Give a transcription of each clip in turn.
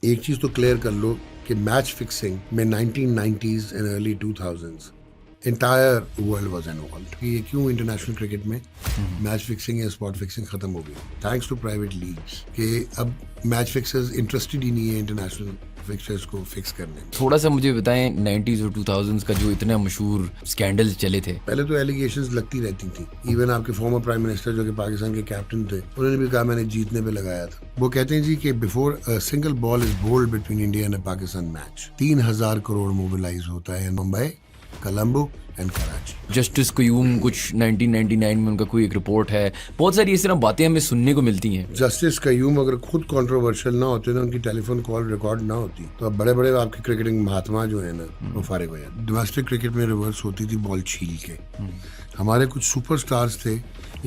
एक चीज तो क्लियर कर लो कि मैच फिक्सिंग में 1990s and early 2000s entire world was involved. ये क्यों इंटरनेशनल क्रिकेट में मैच फिक्सिंग या स्पॉट फिक्सिंग खत्म हो गई, थैंक्स टू प्राइवेट लीग्स के अब मैच फिक्सर्स इंटरेस्टेड ही नहीं है इंटरनेशनल फिक्सर्स को फिक्स करने में। थोड़ा सा मुझे बताएं 90s और 2000s का जो इतने मशहूर स्कैंडल्स चले थे। पहले तो एलिगेशंस लगती रहती थी। इवन आपके फॉर्मर प्राइम मिनिस्टर जो कि पाकिस्तान के कैप्टन थे, उन्होंने भी कहा मैंने जीतने पे लगाया था। वो कहते हैं जी कि before a single ball is bowled between India and Pakistan match 3000 crore mobilise होता है मुंबई, कोलंबो एंड कराची। जस्टिस क्यूम कुछ 1999 में उनका कोई एक रिपोर्ट है। बहुत सारी इस तरह बातें हमें सुनने को मिलती हैं। जस्टिस कयूम अगर खुद कंट्रोवर्शियल ना होते ना, उनकी टेलीफोन कॉल रिकॉर्ड ना होती, तो अब बड़े बड़े आपके क्रिकेटिंग महात्मा जो है ना वो फारिग हो जाते। डोमेस्टिक क्रिकेट में रिवर्स होती थी बॉल छील के। हमारे कुछ सुपरस्टार्स थे,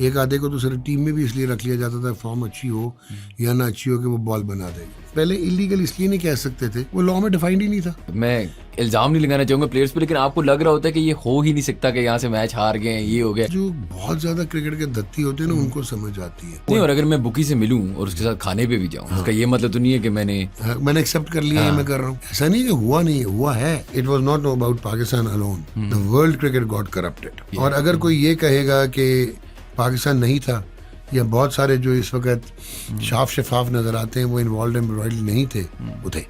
एक आधे को तो सिर्फ टीम में भी इसलिए रख लिया जाता था फॉर्म अच्छी हो या ना अच्छी हो कि वो बॉल बना देगी। पहले इलीगल इसलिए नहीं कह सकते थे, वो लॉ में डिफाइंड ही नहीं था। मैं इल्जाम नहीं लगाना चाहूंगा प्लेयर्स पे, लेकिन आपको लग रहा होता है कि ये हो ही नहीं सकता कि यहाँ से मैच हार गए, ये हो गया। जो बहुत ज्यादा क्रिकेट के दत्ती होते हैं ना, उनको समझ आती है। नहीं, और अगर मैं बुकी से मिलूं और उसके साथ खाने पे भी जाऊं, उसका ये मतलब तो नहीं है कि मैंने एक्सेप्ट कर लिया है, मैं कर रहा हूँ। ऐसा नहीं कि हुआ नहीं है, हुआ है। It was not about Pakistan alone, the world cricket got corrupted. और अगर कोई ये कहेगा कि पाकिस्तान नहीं था या बहुत सारे जो इस वक्त साफ शफाफ नजर आते हैं वो इन्वॉल्व एम्ब्रॉयडरी नहीं थे, वो थे।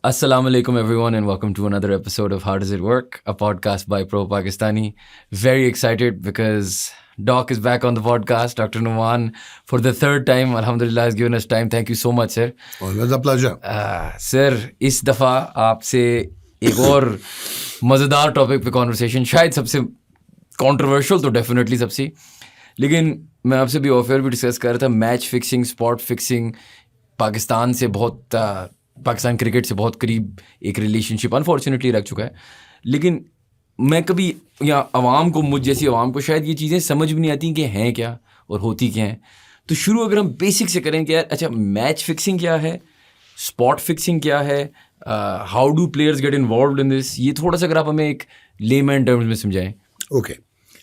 Assalamu alaikum everyone and welcome to another episode of How Does It Work, a podcast by Pro Pakistani. Very excited because Doc is back on the podcast, Dr. Numan, for the third time. Alhamdulillah has given us time. Thank you so much, sir. Always a pleasure. Sir, इस दफ़ा आपसे एक और मज़ेदार topic पे conversation, शायद सबसे controversial तो डेफिनेटली सबसे, लेकिन मैं आपसे भी ऑफर भी डिस्कस कर रहा था। Match fixing, spot fixing Pakistan से बहुत पाकिस्तान क्रिकेट से बहुत करीब एक रिलेशनशिप अनफॉर्चुनेटली रख चुका है। लेकिन मैं कभी या आवाम को, मुझ जैसी आवाम को शायद ये चीज़ें समझ भी नहीं आती कि हैं क्या और होती क्या हैं। तो शुरू अगर हम बेसिक से करें कि यार अच्छा, मैच फिक्सिंग क्या है, स्पॉट फिक्सिंग क्या है, how do players get involved in this, ये थोड़ा सा अगर आप हमें एक लेमैन टर्म्स में समझाएं। ओके,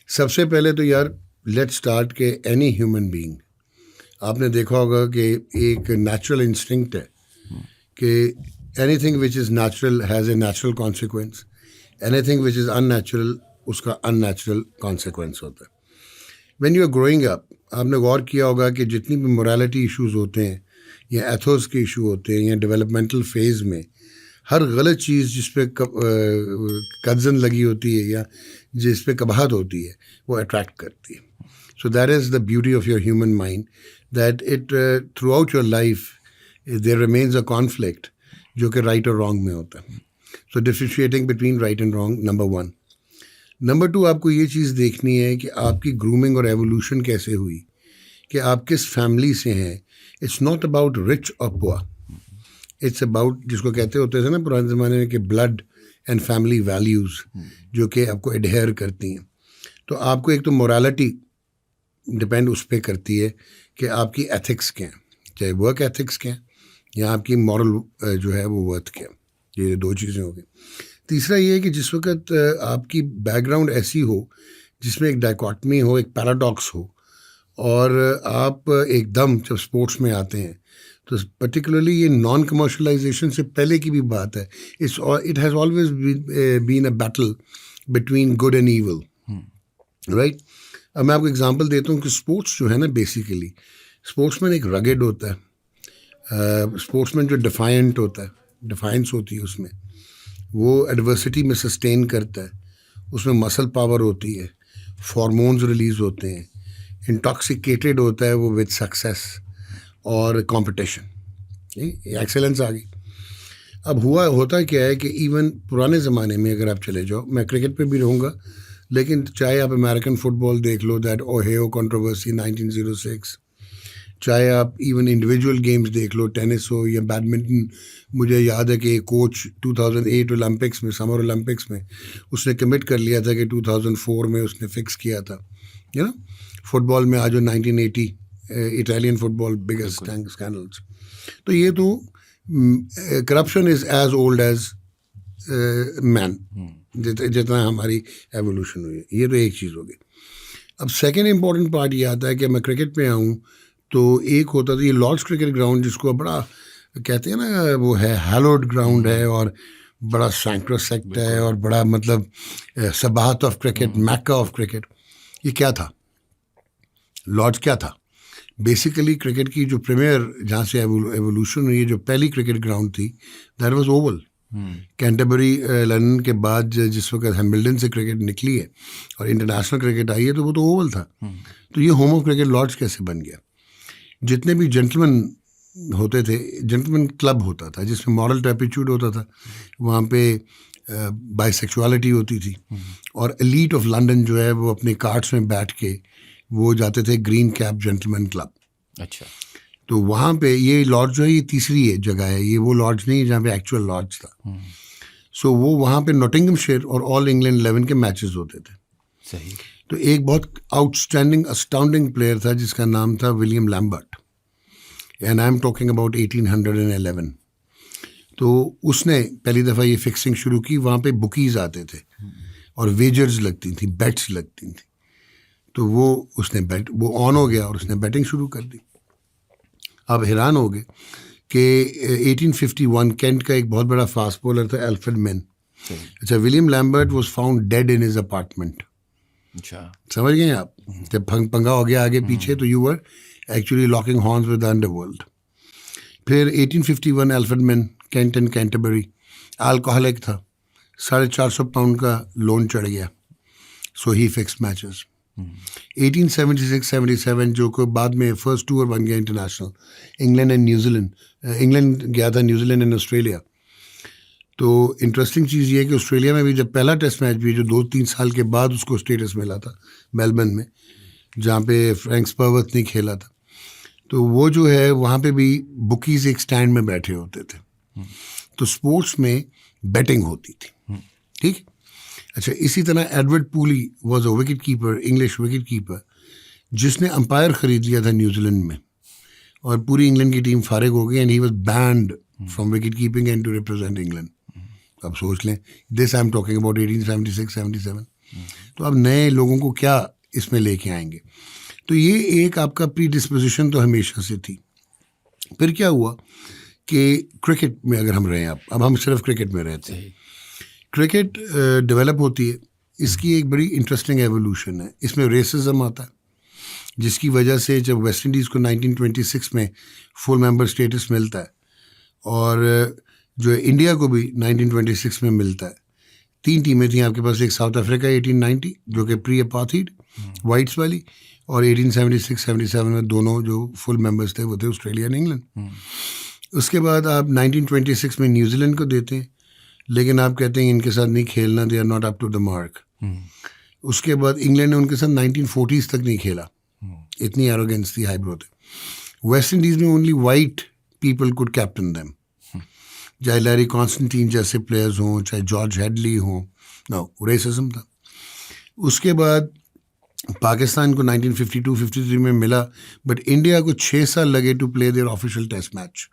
सबसे पहले तो यार लेट्स स्टार्ट के एनी ह्यूमन बीइंग, आपने देखा होगा कि एक नेचुरल इंस्टिंक्ट है कि anything which is natural has a natural consequence, anything which is unnatural उसका अननेचुरल कॉन्सिक्वेंस होता है। When you are growing up, आपने गौर किया होगा कि जितनी भी मोरालिटी इश्यूज होते हैं या एथोस के इशू होते हैं या डेवलपमेंटल फेज़ में, हर गलत चीज़ जिस पे कज़न लगी होती है या जिस पे कबाहत होती है वो अट्रैक्ट करती है। So that is the beauty of your human mind, that it throughout your life there remains a conflict जो कि राइट और रॉन्ग में होता है। So differentiating between right and wrong, number one. Number two, आपको ये चीज़ देखनी है कि आपकी ग्रूमिंग और एवोल्यूशन कैसे हुई, कि आप किस फैमिली से हैं। इट्स नॉट अबाउट रिच और पुअर, इट्स अबाउट, जिसको कहते होते थे ना पुराने ज़माने में, कि ब्लड एंड फैमिली वैल्यूज़ जो कि आपको एडहेयर करती हैं। तो आपको एक तो मोरालिटी डिपेंड उस पर करती है कि आपकी एथिक्स क्या हैं, चाहे वर्क एथिक्स क्या हैं या आपकी मॉरल जो है वो वर्थ क्या। ये दो चीज़ें हो गई। तीसरा ये है कि जिस वक्त आपकी बैकग्राउंड ऐसी हो जिसमें एक डायकॉटमी हो, एक पैराडॉक्स हो, और आप एकदम जब स्पोर्ट्स में आते हैं तो पर्टिकुलरली ये नॉन कमर्शलाइजेशन से पहले की भी बात है, it has always been a battle between good and evil, right. अब मैं आपको एग्जांपल देता हूँ कि स्पोर्ट्स जो है ना, बेसिकली स्पोर्ट्समैन एक रगेड होता है, स्पोर्ट्समैन जो डिफाइंट होता है, डिफाइंस होती है उसमें, वो एडवर्सिटी में सस्टेन करता है, उसमें मसल पावर होती है, हार्मोन्स रिलीज़ होते हैं, इंटॉक्सिकेटेड होता है वो विद सक्सेस और कंपटीशन, एक्सेलेंस आ गई। अब होता क्या है कि इवन पुराने ज़माने में अगर आप चले जाओ, मैं क्रिकेट पे भी रहूँगा, लेकिन चाहे आप अमेरिकन फ़ुटबॉल देख लो, दैट ओहियो कंट्रोवर्सी 1906, चाहे आप इवन इंडिविजुअल गेम्स देख लो, टेनिस हो या बैडमिंटन। मुझे याद है कि कोच 2008 ओलंपिक्स में, समर ओलंपिक्स में, उसने कमिट कर लिया था कि 2004 में उसने फिक्स किया था, यू नो। फुटबॉल में आज 1980 इटालियन फुटबॉल बिगेस्ट स्कैंडल्स। तो ये तो corruption is as old as man, जितना हमारी एवोल्यूशन हुई है। ये तो एक चीज़ हो गई। अब सेकेंड इम्पॉर्टेंट पार्ट ये आता है कि मैं क्रिकेट में आऊँ तो एक होता था ये लॉर्ड्स क्रिकेट ग्राउंड, जिसको बड़ा कहते हैं ना, वो है हैलोड ग्राउंड है और बड़ा सैंक्रोसेक्ट है और बड़ा मतलब सबाहत of cricket, Mecca of cricket. ये क्या था? लॉर्ड्स क्या था? बेसिकली क्रिकेट की जो प्रीमियर, जहाँ से एवोल्यूशन हुई है, जो पहली क्रिकेट ग्राउंड थी, that was Oval. Canterbury London के बाद जिस वक्त हैम्बल्डन से क्रिकेट निकली है और इंटरनेशनल क्रिकेट आई है, तो वो तो ओवल था। तो ये होम ऑफ क्रिकेट लॉर्ड्स कैसे बन गया? जितने भी जेंटलमैन होते थे, जेंटलमैन क्लब होता था जिसमें मॉरल टैपिट्यूड होता था, वहाँ पे बाइसेक्सुअलिटी होती थी, और एलीट ऑफ लंदन जो है वो अपने कार्ट्स में बैठ के वो जाते थे ग्रीन कैप जेंटलमैन क्लब। अच्छा। तो वहाँ पे ये लॉज जो है ये तीसरी जगह है, ये वो लॉज नहीं है जहाँ पे एक्चुअल लॉज था। सो वो वहाँ पे नॉटिंघमशायर और ऑल इंग्लैंड 11 के मैचेस होते थे। सही। तो एक बहुत आउटस्टैंडिंग अस्टाउंडिंग प्लेयर था जिसका नाम था William Lambert, and I am talking about 1811। तो उसने पहली दफ़ा ये फिक्सिंग शुरू की। वहाँ पे बुकीज़ आते थे और वेजर्स लगती थी, बेट्स लगती थी। तो वो उसने वो ऑन हो गया और उसने बैटिंग शुरू कर दी। आप हैरान हो गए कि 1851 कैंट का एक बहुत बड़ा फास्ट बॉलर था एल्फ्रेड मैन। अच्छा, William Lambert was found dead in his apartment. अच्छा, समझ गए आप? जब पंगा हो गया आगे पीछे, तो you were actually locking horns with the underworld. फिर 1851 Alfred Mann, Kent and Canterbury, alcoholic था, 450 पाउंड का लोन चढ़ गया, सो ही फिक्स मैचेस। 1876-77 जो को बाद में फर्स्ट टूर बन गया international, England and New Zealand, England गया था, न्यूजीलैंड एंड ऑस्ट्रेलिया। तो इंटरेस्टिंग चीज़ ये है कि ऑस्ट्रेलिया में भी जब पहला टेस्ट मैच भी जो 2-3 साल के बाद उसको स्टेटस मिला था मेलबर्न में, जहाँ पे फ्रैंक स्पर्वर्थ ने खेला था, तो वो जो है वहाँ पे भी बुकीज़ एक स्टैंड में बैठे होते थे। तो स्पोर्ट्स में बैटिंग होती थी, ठीक। अच्छा, इसी तरह Edward pulley was a wicket keeper, English wicket keeper, जिसने अंपायर ख़रीद लिया था न्यूजीलैंड में, और पूरी इंग्लैंड की टीम फारिग हो गई and he was banned from wicket keeping and to represent England. अब सोच लें, this I am talking about 1876-77। तो अब नए लोगों को क्या इसमें लेके आएंगे? तो ये एक आपका प्री डिस्पोजिशन तो हमेशा से थी। फिर क्या हुआ कि क्रिकेट में अगर हम रहे, अब हम सिर्फ क्रिकेट में रहते हैं, क्रिकेट डेवलप होती है, इसकी एक बड़ी इंटरेस्टिंग एवोल्यूशन है। इसमें रेसिज्म आता है, जिसकी वजह से जब वेस्ट इंडीज़ को 1926 में फुल मेंबर स्टेटस मिलता है, और जो इंडिया को भी 1926 में मिलता है, 3 टीमें थी आपके पास, एक साउथ अफ्रीका 1890 जो कि प्री अपार्थाइड वाइट्स वाली, और 1876-77 में दोनों जो फुल मेंबर्स थे वो थे ऑस्ट्रेलिया एंड इंग्लैंड। उसके बाद आप 1926 में न्यूजीलैंड को देते हैं, लेकिन आप कहते हैं इनके साथ नहीं खेलना, they are not up to the mark. उसके बाद इंग्लैंड ने उनके साथ 1940s तक नहीं खेला, इतनी एरोगेंस थी, हाइब्रो थे। वेस्ट इंडीज़ में only white people could captain them, चाहे लैरी कॉन्स्टेंटीन जैसे प्लेयर्स हों, चाहे जॉर्ज हेडली हों, नो, रेसिज्म था। उसके बाद पाकिस्तान को 1952-53 में मिला, बट इंडिया को 6 साल लगे to play their official test match.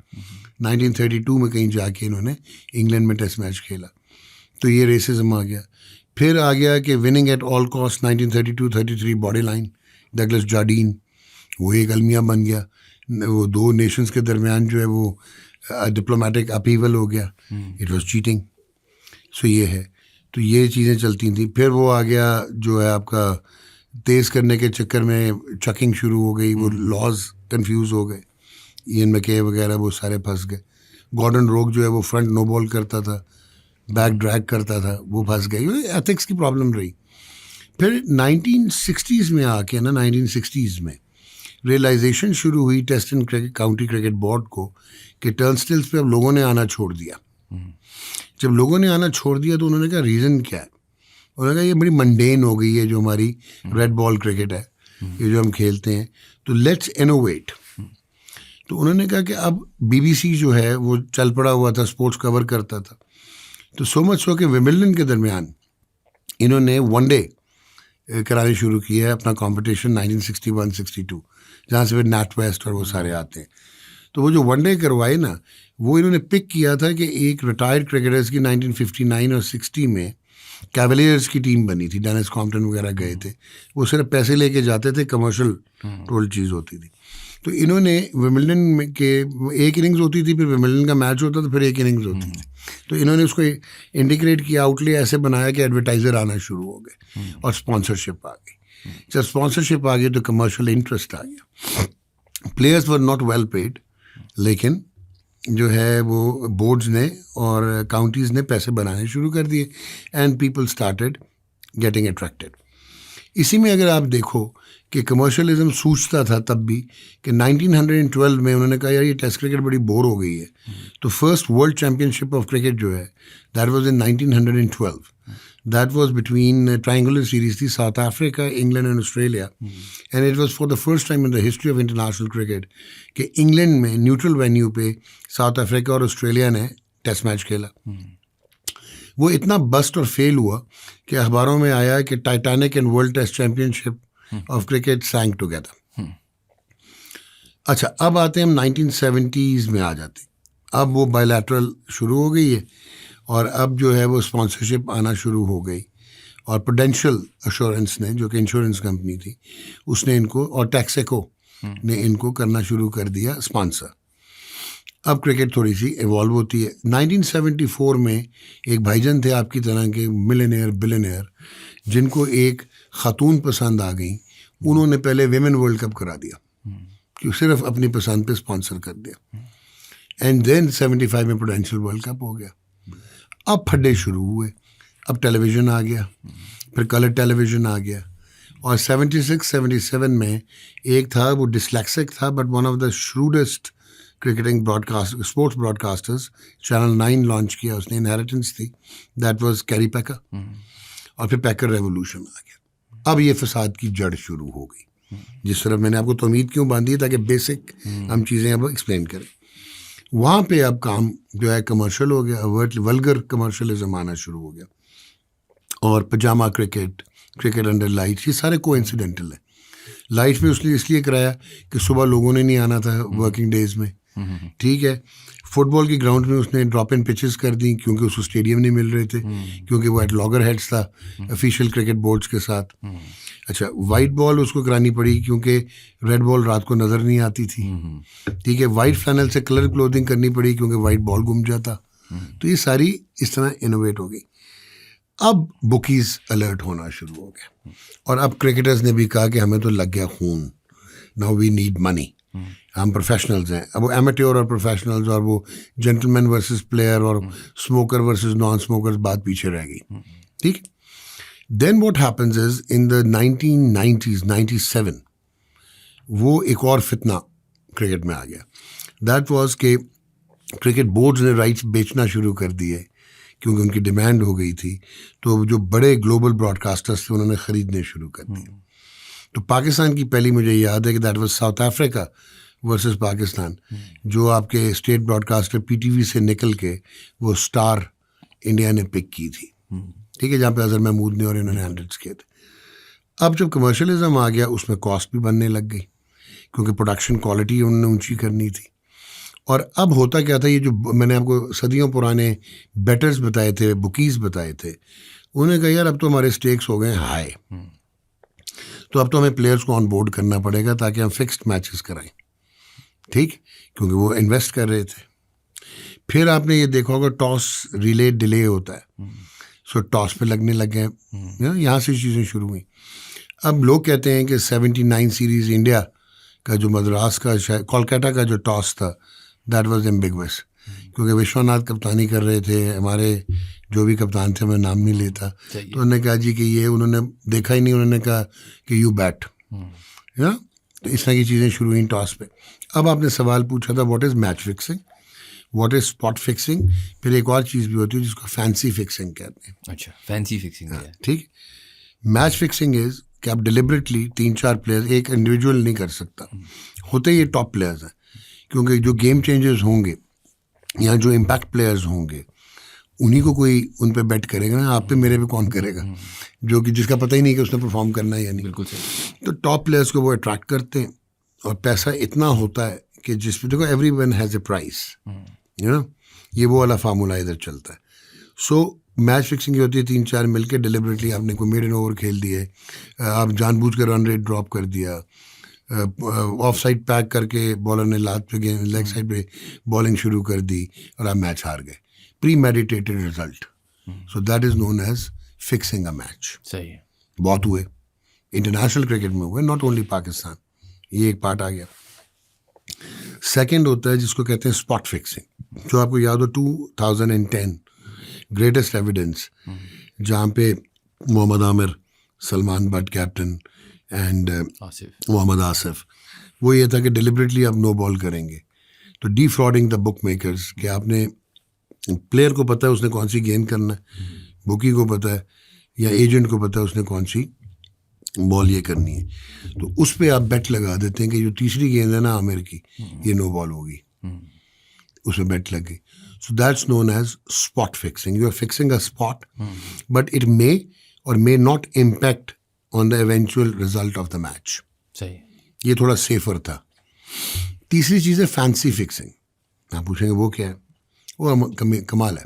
1932 में कहीं जाके इन्होंने इंग्लैंड में टेस्ट मैच खेला, तो ये रेसिज्म आ गया। फिर आ गया कि winning at all cost 1932-33 body line, Douglas Jardine, वो एक अलमिया बन गया। वो 2 नेशंस के दरमियान जो है वो डिप्लोमेटिक अपीवल हो गया, इट वाज चीटिंग। सो ये है, तो ये चीज़ें चलती थी। फिर वो आ गया जो है आपका तेज़ करने के चक्कर में चकिंग शुरू हो गई, वो लॉज कंफ्यूज हो गए, इयन मैके वगैरह वो सारे फंस गए। गॉर्डन रोक जो है वो फ्रंट नो बॉल करता था, बैक ड्रैग करता था, वो फंस गए, एथिक्स की प्रॉब्लम रही। फिर 1960s में आके ना, 1960s में रियलाइजेशन शुरू हुई test and county cricket board को कि टर्नस्टिल्स पे अब लोगों ने आना छोड़ दिया। जब लोगों ने आना छोड़ दिया तो उन्होंने कहा रीज़न क्या है? उन्होंने कहा ये बड़ी मंडेन हो गई है जो हमारी रेड बॉल क्रिकेट है, ये जो हम खेलते हैं, तो लेट्स इनोवेट। तो उन्होंने कहा कि अब BBC जो है वो चल पड़ा हुआ था, स्पोर्ट्स कवर करता था, तो सो मच हो कि विंबलडन के दरमियान इन्होंने वनडे कराने शुरू किया है अपना कंपटीशन 1961-62, जहाँ से फिर नैट वेस्ट और वो सारे आते हैं। तो वो जो वनडे करवाए ना, वो इन्होंने पिक किया था कि एक रिटायर्ड क्रिकेटर्स की 1959 और 60 में कैवलियर्स की टीम बनी थी, डेनिस कॉम्पटन वगैरह गए थे, वो सिर्फ पैसे लेके जाते थे, कमर्शियल टोल चीज़ होती थी। तो इन्होंने विमिल्डन में के एक इनिंग्स होती थी, फिर विमिल्डन का मैच होता था, फिर एक इनिंग्स होती थी। तो इन्होंने उसको इंटीग्रेट किया, आउटले ऐसे बनाया कि एडवर्टाइज़र आना शुरू हो गए और स्पॉन्सरशिप आ गई। जब स्पॉन्सरशिप आ गई तो कमर्शियल इंटरेस्ट आ गया। Players were not well paid, लेकिन जो है वो बोर्ड्स ने और काउंटीज़ ने पैसे बनाने शुरू कर दिए and people started getting attracted. इसी में अगर आप देखो कि कमर्शियलिज्म सूझता था तब भी कि 1912 में उन्होंने कहा यार ये टेस्ट क्रिकेट बड़ी बोर हो गई है, तो first world championship of cricket जो है that was in 1912। That was between triangular series थी, South Africa, England and Australia, and it was for the first time in the history of international cricket कि इंग्लैंड में neutral venue पे South Africa और Australia ने test match खेला। वो इतना बस्ट और फेल हुआ कि अखबारों में आया कि Titanic and world test championship of cricket sank together. अच्छा, अब आते हैं हम 1970s में आ जाते हैं। अब वो बायलैटरल शुरू हो गई है और अब जो है वो स्पॉन्सरशिप आना शुरू हो गई, और प्रूडेंशियल एश्योरेंस ने, जो कि इंश्योरेंस कंपनी थी, उसने इनको, और टैक्सेको ने इनको करना शुरू कर दिया स्पॉन्सर। अब क्रिकेट थोड़ी सी इवॉल्व होती है। 1974 में एक भाईजान थे आपकी तरह के मिलियनेयर बिलियनेयर, जिनको एक खातून पसंद आ गई, उन्होंने पहले विमेन वर्ल्ड कप करा दिया, कि सिर्फ अपनी पसंद पे स्पॉन्सर कर दिया। एंड देन 75 में प्रूडेंशियल वर्ल्ड कप हो गया। अब फड्डे शुरू हुए, अब टेलीविज़न आ गया, फिर कलर टेलीविज़न आ गया, और 76-77 में एक था, वो डिसलेक्सिक था but one of the shrewdest cricketing broadcast sports broadcasters, channel 9 launch किया उसने, इनहेरिटेंस थी, दैट वाज कैरी पैकर, और फिर पैकर रेवोल्यूशन आ गया। अब ये फसाद की जड़ शुरू हो गई, जिस तरफ मैंने आपको तौमीद क्यों बांधी है, ताकि बेसिक हम चीज़ें अब एक्सप्लेन करें। वहाँ पे अब काम जो है कमर्शियल हो गया, वल्गर कमर्शियलिज्म आना शुरू हो गया, और पजामा क्रिकेट, क्रिकेट अंडर लाइट्स, ये सारे कोइंसिडेंटल है। लाइट्स में उसने इसलिए कराया कि सुबह लोगों ने नहीं आना था वर्किंग डेज में, ठीक है। फुटबॉल की ग्राउंड में उसने ड्रॉप इन पिचेस कर दी क्योंकि उसको स्टेडियम नहीं मिल रहे थे, क्योंकि वो एट लॉगर हेड्स था ऑफिशियल क्रिकेट बोर्ड्स के साथ। अच्छा, वाइट बॉल उसको करानी पड़ी क्योंकि रेड बॉल रात को नज़र नहीं आती थी, ठीक है। वाइट फ्लैनल से कलर क्लोथिंग करनी पड़ी क्योंकि वाइट बॉल गुम जाता। तो ये सारी इस तरह इनोवेट हो गई। अब बुकीज़ अलर्ट होना शुरू हो गया, और अब क्रिकेटर्स ने भी कहा कि हमें तो लग गया खून, नाउ वी नीड मनी, हम प्रोफेशनल्स हैं। अब वो एमेट्योर और प्रोफेशनल्स और वो जेंटलमैन वर्सेस प्लेयर और स्मोकर वर्सेस नॉन स्मोकर्स बात पीछे रह गई, ठीक। Then what happens is in the 1990s 97 वो एक और फितना क्रिकेट में आ गया। दैट वाज के क्रिकेट बोर्ड्स ने राइट्स बेचना शुरू कर दिए क्योंकि उनकी डिमांड हो गई थी, तो जो बड़े ग्लोबल ब्रॉडकास्टर्स थे उन्होंने ख़रीदने शुरू कर दिए। तो पाकिस्तान की पहली मुझे याद है कि that was south Africa versus Pakistan, जो आपके स्टेट ब्रॉडकास्टर पीटीवी से निकल के वो स्टार इंडिया ने पिक की थी, ठीक है, जहाँ पे अजहर महमूद ने और इन्होंने हैंडल्स किए थे। अब जब कमर्शियलिज्म आ गया उसमें कॉस्ट भी बनने लग गई क्योंकि प्रोडक्शन क्वालिटी उन्होंने ऊंची करनी थी। और अब होता क्या था, ये जो मैंने आपको सदियों पुराने बेटर्स बताए थे, बुकीज़ बताए थे, उन्होंने कहा यार अब तो हमारे स्टेक्स हो गए हाई, तो अब तो हमें प्लेयर्स को ऑन बोर्ड करना पड़ेगा ताकि हम फिक्स्ड मैचेस कराएं, ठीक, क्योंकि वो इन्वेस्ट कर रहे थे। फिर आपने ये देखा होगा टॉस रिले डिले होता है, सो टॉस पे लगने लग गए, यहाँ से चीज़ें शुरू हुई। अब लोग कहते हैं कि 79 सीरीज़ इंडिया का जो मद्रास का कोलकाता का जो टॉस था दैट वाज एम्बिगुअस, क्योंकि विश्वनाथ कप्तानी कर रहे थे, हमारे जो भी कप्तान थे मैं नाम नहीं लेता, तो उन्होंने कहा जी कि ये उन्होंने देखा ही नहीं, उन्होंने कहा कि यू बैट, तो इस तरह की चीज़ें शुरू हुई टॉस पे। अब आपने सवाल पूछा था what is match fixing, what is spot fixing, फिर एक और चीज़ भी होती है जिसको फैंसी फिक्सिंग कहते हैं। अच्छा, फैंसी फिक्सिंग है, ठीक। मैच फिक्सिंग इज़ कि आप डिलिबरेटली 3-4 प्लेयर्स, एक इंडिविजुअल नहीं कर सकता, होते ये टॉप प्लेयर्स हैं, क्योंकि जो गेम चेंजर्स होंगे या जो इम्पैक्ट प्लेयर्स होंगे उन्हीं को कोई उन पे बेट करेगा ना, आप पे मेरे पे कौन करेगा, जो कि जिसका पता ही नहीं कि उसने परफॉर्म करना है या नहीं। बिल्कुल सही। तो टॉप प्लेयर्स को वो अट्रैक्ट करते हैं, और पैसा इतना होता है कि जिस पे देखो every one has a price, you know, ये वो वाला फार्मूला इधर चलता है। सो मैच फिक्सिंग होती है 3-4 मिलके डिलिबरेटली आपने कोई मेडन ओवर खेल दिए, आप जानबूझ कर रन रेट ड्रॉप कर दिया, ऑफ साइड पैक करके बॉलर ने लात पे लेग साइड पे बॉलिंग शुरू कर दी और आप मैच हार गए, premeditated result. So that is known as fixing a match. सही है. बहुत हुए इंटरनेशनल क्रिकेट में हुए, नॉट ओनली पाकिस्तान. ये एक पार्ट आ गया. सेकंड होता है जिसको कहते हैं स्पॉट फिक्सिंग, जो आपको याद हो 2010 ग्रेटेस्ट एविडेंस, जहाँ पे मोहम्मद आमिर, सलमान बट कैप्टन एंड मोहम्मद आसिफ, वो ये था कि डिलिबरेटली आप नो बॉल करेंगे. तो डिफ्रॉडिंग द बुक मेकर्स, कि आपने प्लेयर को पता है उसने कौन सी गेंद करना है, बुकी को पता है या एजेंट को पता है उसने कौन सी बॉल ये करनी है, तो उस पर आप बेट लगा देते हैं कि जो तीसरी गेंद है ना आमिर की, ये नो बॉल होगी, उसमें बेट लग गई. So that's known as spot fixing. You are fixing a spot, but it may or may not impact on the eventual result of the match. सही. ये थोड़ा सेफर था. तीसरी चीज़ है फैंसी फिक्सिंग. आप पूछेंगे वो क्या है? वो कमाल है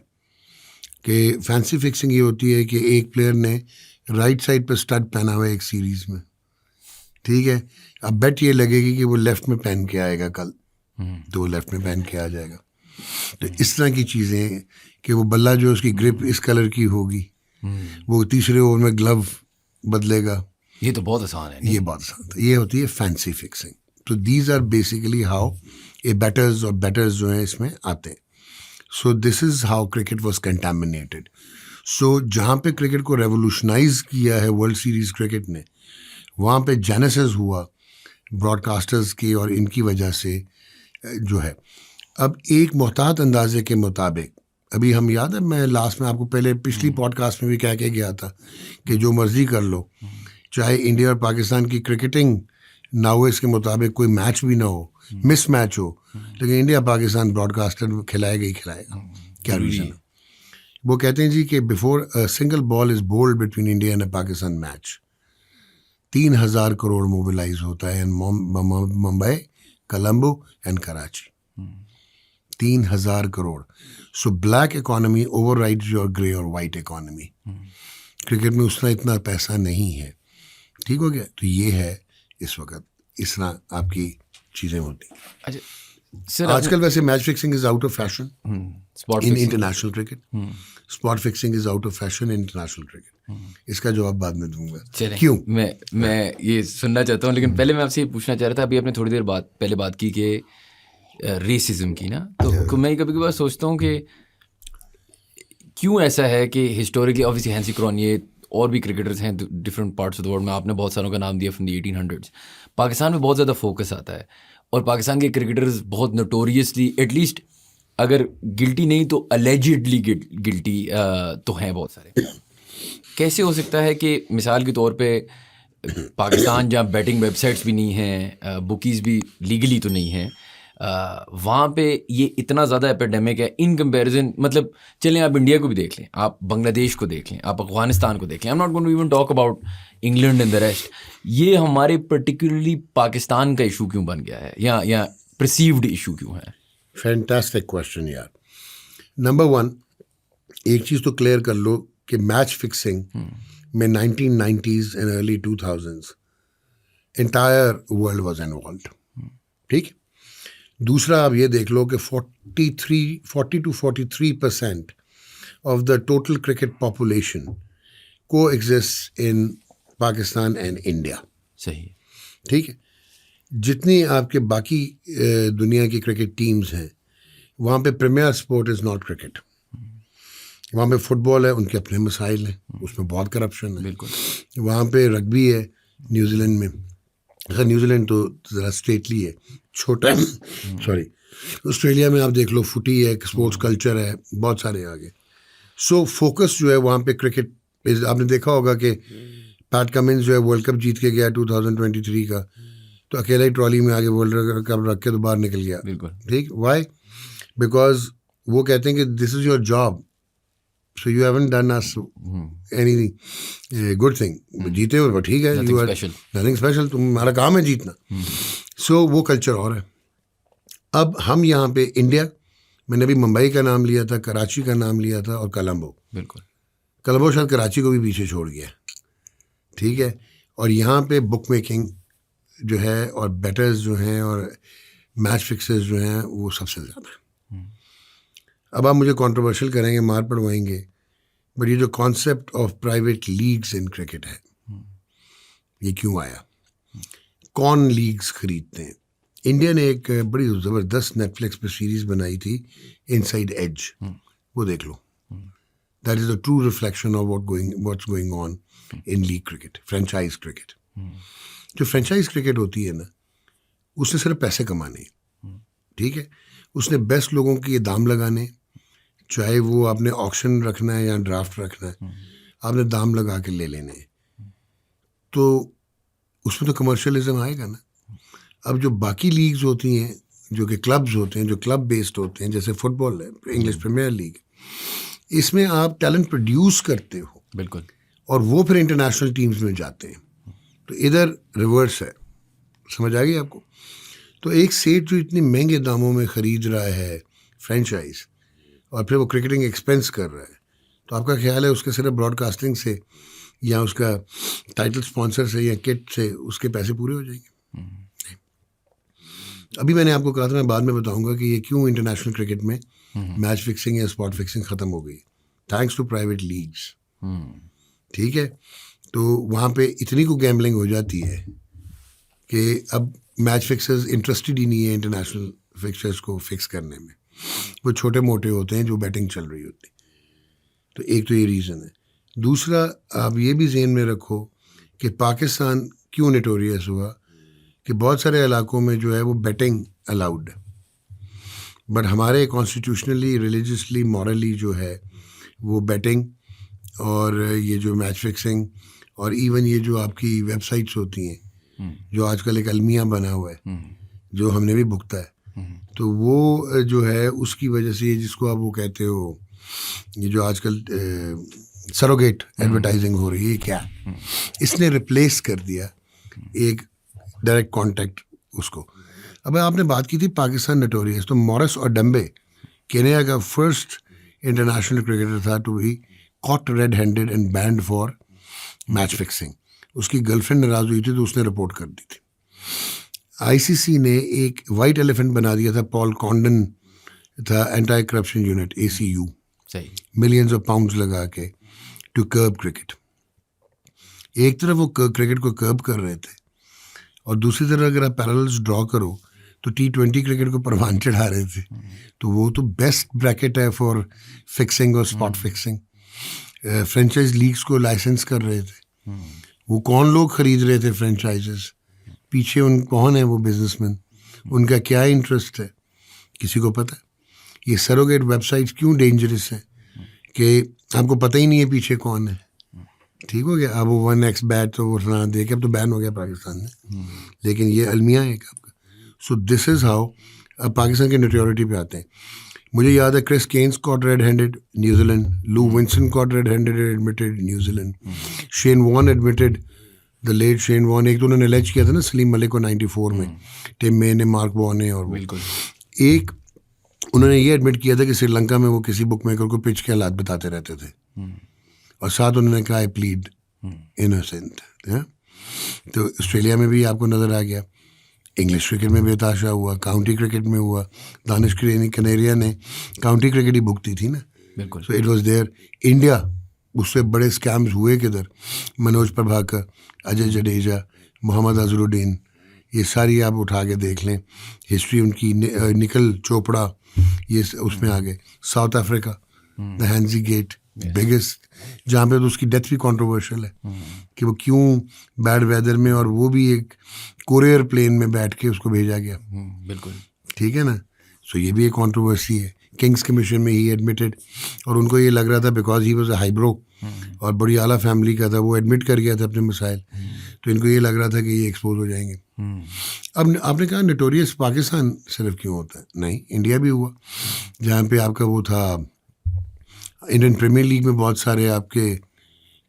कि फैंसी फिक्सिंग ये होती है कि एक प्लेयर ने राइट साइड पर स्टड पहना हुआ है एक सीरीज में, ठीक है, अब बेट ये लगेगी कि वो लेफ्ट में पहन के आएगा कल, तो वो लेफ्ट में पहन के आ जाएगा. तो इस तरह की चीज़ें कि वो बल्ला जो उसकी ग्रिप इस कलर की होगी, वो तीसरे ओवर में ग्लव बदलेगा. ये तो बहुत आसान है. ये बहुत आसान है. ये होती है फैंसी फिक्सिंग. तो these are basically how a batters और बैटर्स जो हैं इसमें आते हैं. So this is how cricket was contaminated. So जहाँ पे क्रिकेट को रेवोल्यूशनाइज किया है वर्ल्ड सीरीज़ क्रिकेट ने, वहाँ पे जेनेसिस हुआ ब्रॉडकास्टर्स की और इनकी वजह से जो है. अब एक मोहतात अंदाजे के मुताबिक, अभी हम याद है मैं लास्ट में आपको पहले पिछली पॉडकास्ट में भी कह के गया था कि जो मर्जी कर लो, चाहे इंडिया और पाकिस्तान की क्रिकेटिंग ना हो इसके मुताबिक कोई मैच भी ना हो, मिस मैच हो, लेकिन इंडिया पाकिस्तान ब्रॉडकास्टर खिलाएगा ही खिलाएगा. क्या रीज़न है? वो कहते हैं जी कि before a single ball is bowled between India and Pakistan match, 3,000 crore mobilise होता है in Mumbai, Colombo and Karachi. 3,000 crore. So black economy overrides your grey or white economy. Cricket में उसका इतना पैसा नहीं है. ठीक हो गया. तो ये है इस वक्त, इस तरह आपकी चीज़ें होती. अच्छा सर, आजकल वैसे match fixing is out of fashion spot in international cricket. Spot fixing is out of fashion in international cricket. इसका जवाब बाद में दूंगा. क्यों? मैं ये सुनना चाहता हूँ, लेकिन पहले मैं आपसे ये पूछना चाह रहा था. अभी आपने थोड़ी देर बाद पहले बात की कि रेसिज्म की ना, तो मैं कभी कभार सोचता हूँ कि क्यों ऐसा है कि हिस्टोरिकली ऑब्वियसली हैंसी क्रॉनिये और भी क्रिकेटर्स हैं different parts of the world में, आपने बहुत सारों का नाम दिया फ्रॉम द 1800s. पाकिस्तान में बहुत ज़्यादा फोकस आता है और पाकिस्तान के क्रिकेटर्स बहुत नोटोरियसली, एटलीस्ट अगर गिल्टी नहीं तो अलेजिडली गिल्टी तो हैं बहुत सारे. कैसे हो सकता है कि मिसाल के तौर पे पाकिस्तान जहाँ बैटिंग वेबसाइट्स भी नहीं हैं, बुकीज़ भी लीगली तो नहीं हैं, वहाँ पे ये इतना ज़्यादा एपिडेमिक है इन कंपैरिजन. मतलब चलें आप इंडिया को भी देख लें, आप बांग्लादेश को देख लें, आप अफगानिस्तान को देख लें. I am not going to even talk about England and the rest. ये हमारे पर्टिकुलरली पाकिस्तान का इशू क्यों बन गया है, या परसीव्ड इशू क्यों है? फैंटास्टिक क्वेश्चन यार. नंबर 1, एक चीज़ तो क्लियर कर लो कि मैच फिक्सिंग में 1990s and early 2000s entire world was involved. ठीक. दूसरा आप ये देख लो कि 40 to 43% of the total cricket population को exist in Pakistan and India. सही. ठीक है. जितनी आपके बाकी दुनिया की क्रिकेट टीम्स हैं, वहाँ पे premier sport is not cricket. वहाँ पे फुटबॉल है, उनके अपने मसाइल हैं, उसमें बहुत करप्शन है. बिल्कुल. वहाँ पे रग्बी है न्यूजीलैंड में. न्यूजीलैंड तो ज़रा स्टेटली है, छोटा. सॉरी. ऑस्ट्रेलिया में आप देख लो, फुटी है, स्पोर्ट्स कल्चर है, बहुत सारे आगे. सो फोकस जो है वहाँ पे क्रिकेट. आपने देखा होगा कि पैट कमिंस जो है वर्ल्ड कप जीत के गया 2023 का, तो अकेला ही ट्रॉली में आगे वर्ल्ड कप रख के तो बाहर निकल गया. बिल्कुल. ठीक. वाई? बिकॉज वो कहते हैं कि this is your job, so you haven't done us any good thing. जीते हो ठीक है, यू आर नथिंग स्पेशल, तुम्हारा काम है जीतना. सो वो कल्चर और है. अब हम यहाँ पे इंडिया, मैंने अभी मुंबई का नाम लिया था, कराची का नाम लिया था और कोलंबो. बिल्कुल. कलबो शायद कराची को भी पीछे छोड़ गया, ठीक है। और यहाँ पे बुक मेकिंग जो है और बेटर्स जो हैं और मैच फिक्सर्स जो हैं वो सबसे ज़्यादा है। अब आप मुझे कंट्रोवर्शियल करेंगे, मार पड़वाएंगे, बट ये जो concept of private leagues in cricket है, ये क्यों आया? कौन लीग्स खरीदते हैं? इंडिया ने एक बड़ी ज़बरदस्त नेटफ्लिक्स पे सीरीज़ बनाई थी, इनसाइड एज, वो देख लो। That is the true reflection of what's going on in league cricket, franchise cricket. जो फ्रेंचाइज क्रिकेट होती है ना, उसने सिर्फ पैसे कमाने हैं, ठीक है। उसने बेस्ट लोगों के ये दाम लगाने, चाहे वो आपने ऑक्शन रखना है या ड्राफ्ट रखना है, आपने दाम लगा के ले लेने हैं, तो उसमें तो कमर्शियलिज्म आएगा ना। अब जो बाकी लीग्स होती हैं, जो कि क्लब्स होते हैं, जो क्लब बेस्ड होते हैं, जैसे फुटबॉल है, इंग्लिश प्रीमियर लीग, इसमें आप टैलेंट प्रोड्यूस करते हो, बिल्कुल, और वो फिर इंटरनेशनल टीम्स में जाते हैं। तो इधर रिवर्स है, समझ आ गई आपको? तो एक सेठ जो इतनी महंगे दामों में ख़रीद रहा है फ्रेंचाइज और फिर वो क्रिकेटिंग एक्सपेंस कर रहा है, तो आपका ख्याल है उसके सिर्फ ब्रॉडकास्टिंग से या उसका टाइटल स्पॉन्सर से या किट से उसके पैसे पूरे हो जाएंगे? नहीं। अभी मैंने आपको कहा था, मैं बाद में बताऊंगा कि ये क्यों इंटरनेशनल क्रिकेट में मैच फिक्सिंग या स्पॉट फिक्सिंग ख़त्म हो गई, थैंक्स टू प्राइवेट लीग्स, ठीक है। तो वहाँ पे इतनी को गैम्बलिंग हो जाती है कि अब मैच फिक्सर्स इंटरेस्टेड ही नहीं है इंटरनेशनल फिक्सर्स को फिक्स करने में, वो छोटे मोटे होते हैं जो बैटिंग चल रही होती। तो एक तो ये रीज़न है। दूसरा, आप ये भी ज़हन में रखो कि पाकिस्तान क्यों नोटोरियस हुआ कि बहुत सारे इलाकों में जो है वो बैटिंग अलाउड है, बट हमारे कॉन्स्टिट्यूशनली, रिलीजियसली, मॉरली जो है वो बैटिंग और ये जो मैच फिक्सिंग और इवन ये जो आपकी वेबसाइट्स होती हैं, जो आजकल एक अलमिया बना हुआ है, जो हमने भी भुगता है, तो वो जो है उसकी वजह से, जिसको आप वो कहते हो, ये जो आजकल सरोगेट एडवर्टाइजिंग हो रही है, क्या इसने रिप्लेस कर दिया एक डायरेक्ट कांटेक्ट उसको। अब आपने बात की थी पाकिस्तान नोटोरियस, तो मॉरिस और डम्बे केन्या का फर्स्ट इंटरनेशनल क्रिकेटर था to be caught red handed and banned for match fixing. उसकी गर्लफ्रेंड नाराज हुई थी तो उसने रिपोर्ट कर दी थी। आईसीसी ने एक वाइट एलिफेंट बना दिया था, पॉल कॉन्डन था, एंटी करप्शन यूनिट, ACU, सही, मिलियंस ऑफ पाउंड्स लगा के टू कर्ब क्रिकेट। एक तरफ वो क्रिकेट को कर्ब कर रहे थे और दूसरी तरफ अगर आप पैरेलल्स ड्रॉ करो तो T20 क्रिकेट को परवान चढ़ा रहे थे। तो वो तो बेस्ट ब्रैकेट है फॉर फिक्सिंग और स्पॉट फिक्सिंग। फ्रेंचाइज लीग्स को लाइसेंस कर रहे थे। वो कौन लोग खरीद रहे थे फ्रेंचाइजेस, पीछे उन कौन है वो बिजनेसमैन, उनका क्या इंटरेस्ट है, किसी को पता? ये सरोगेट वेबसाइट्स क्यों डेंजरस है कि आपको पता ही नहीं है पीछे कौन है। ठीक हो गया। अब वो 1x बैट तो वो फलाना दे के अब तो बैन हो गया पाकिस्तान में, लेकिन ये अलमिया है आपका। सो दिस इज़ हाउ। अब पाकिस्तान के नोटोरिटी पे आते हैं। मुझे याद है Chris Cairns caught red handed, New Zealand, Lou Vincent caught red handed, admitted, New Zealand, Shane Warne admitted, the late Shane Warne. एक तो उन्होंने एलेज किया था ना सलीम मलिक को 94 में, टिम मे ने, मार्क वॉन ने, और बिल्कुल एक उन्होंने ये एडमिट किया था कि श्रीलंका में वो किसी बुक मेकर को पिच के हालात बताते रहते थे और साथ उन्होंने कहा आई प्लीड इनोसेंट। तो ऑस्ट्रेलिया में भी आपको नज़र आ गया, इंग्लिश क्रिकेट में बेताशा हुआ, काउंटी क्रिकेट में हुआ, दानिश कनेरिया ने काउंटी क्रिकेट ही भुगती थी ना, बिल्कुल। So it was there. India, उससे बड़े स्कैम्स हुए किधर, मनोज प्रभाकर, अजय जडेजा, मोहम्मद अजहरुद्दीन, ये सारी आप उठा के देख लें हिस्ट्री उनकी। निकल चोपड़ा, ये उसमें आ गए। South Africa, the Hansie gate, biggest, जहाँ पे तो उसकी डेथ भी कंट्रोवर्शियल है कि वो क्यों बैड वेदर में, और वो भी एक कोरियर प्लेन में बैठ के उसको भेजा गया। बिल्कुल, ठीक है ना। सो ये भी एक कंट्रोवर्सी है। किंग्स कमीशन में ही एडमिटेड, और उनको ये लग रहा था बिकॉज ही वॉज अ हाईब्रो और बड़ी आला फैमिली का था, वो एडमिट कर गया था अपने मसाइल, तो इनको ये लग रहा था कि ये एक्सपोज हो जाएंगे। अब आपने कहा नोटोरियस पाकिस्तान सिर्फ क्यों होता है, नहीं, इंडिया भी हुआ, जहाँ पे आपका वो था इंडियन प्रीमियर लीग में बहुत सारे आपके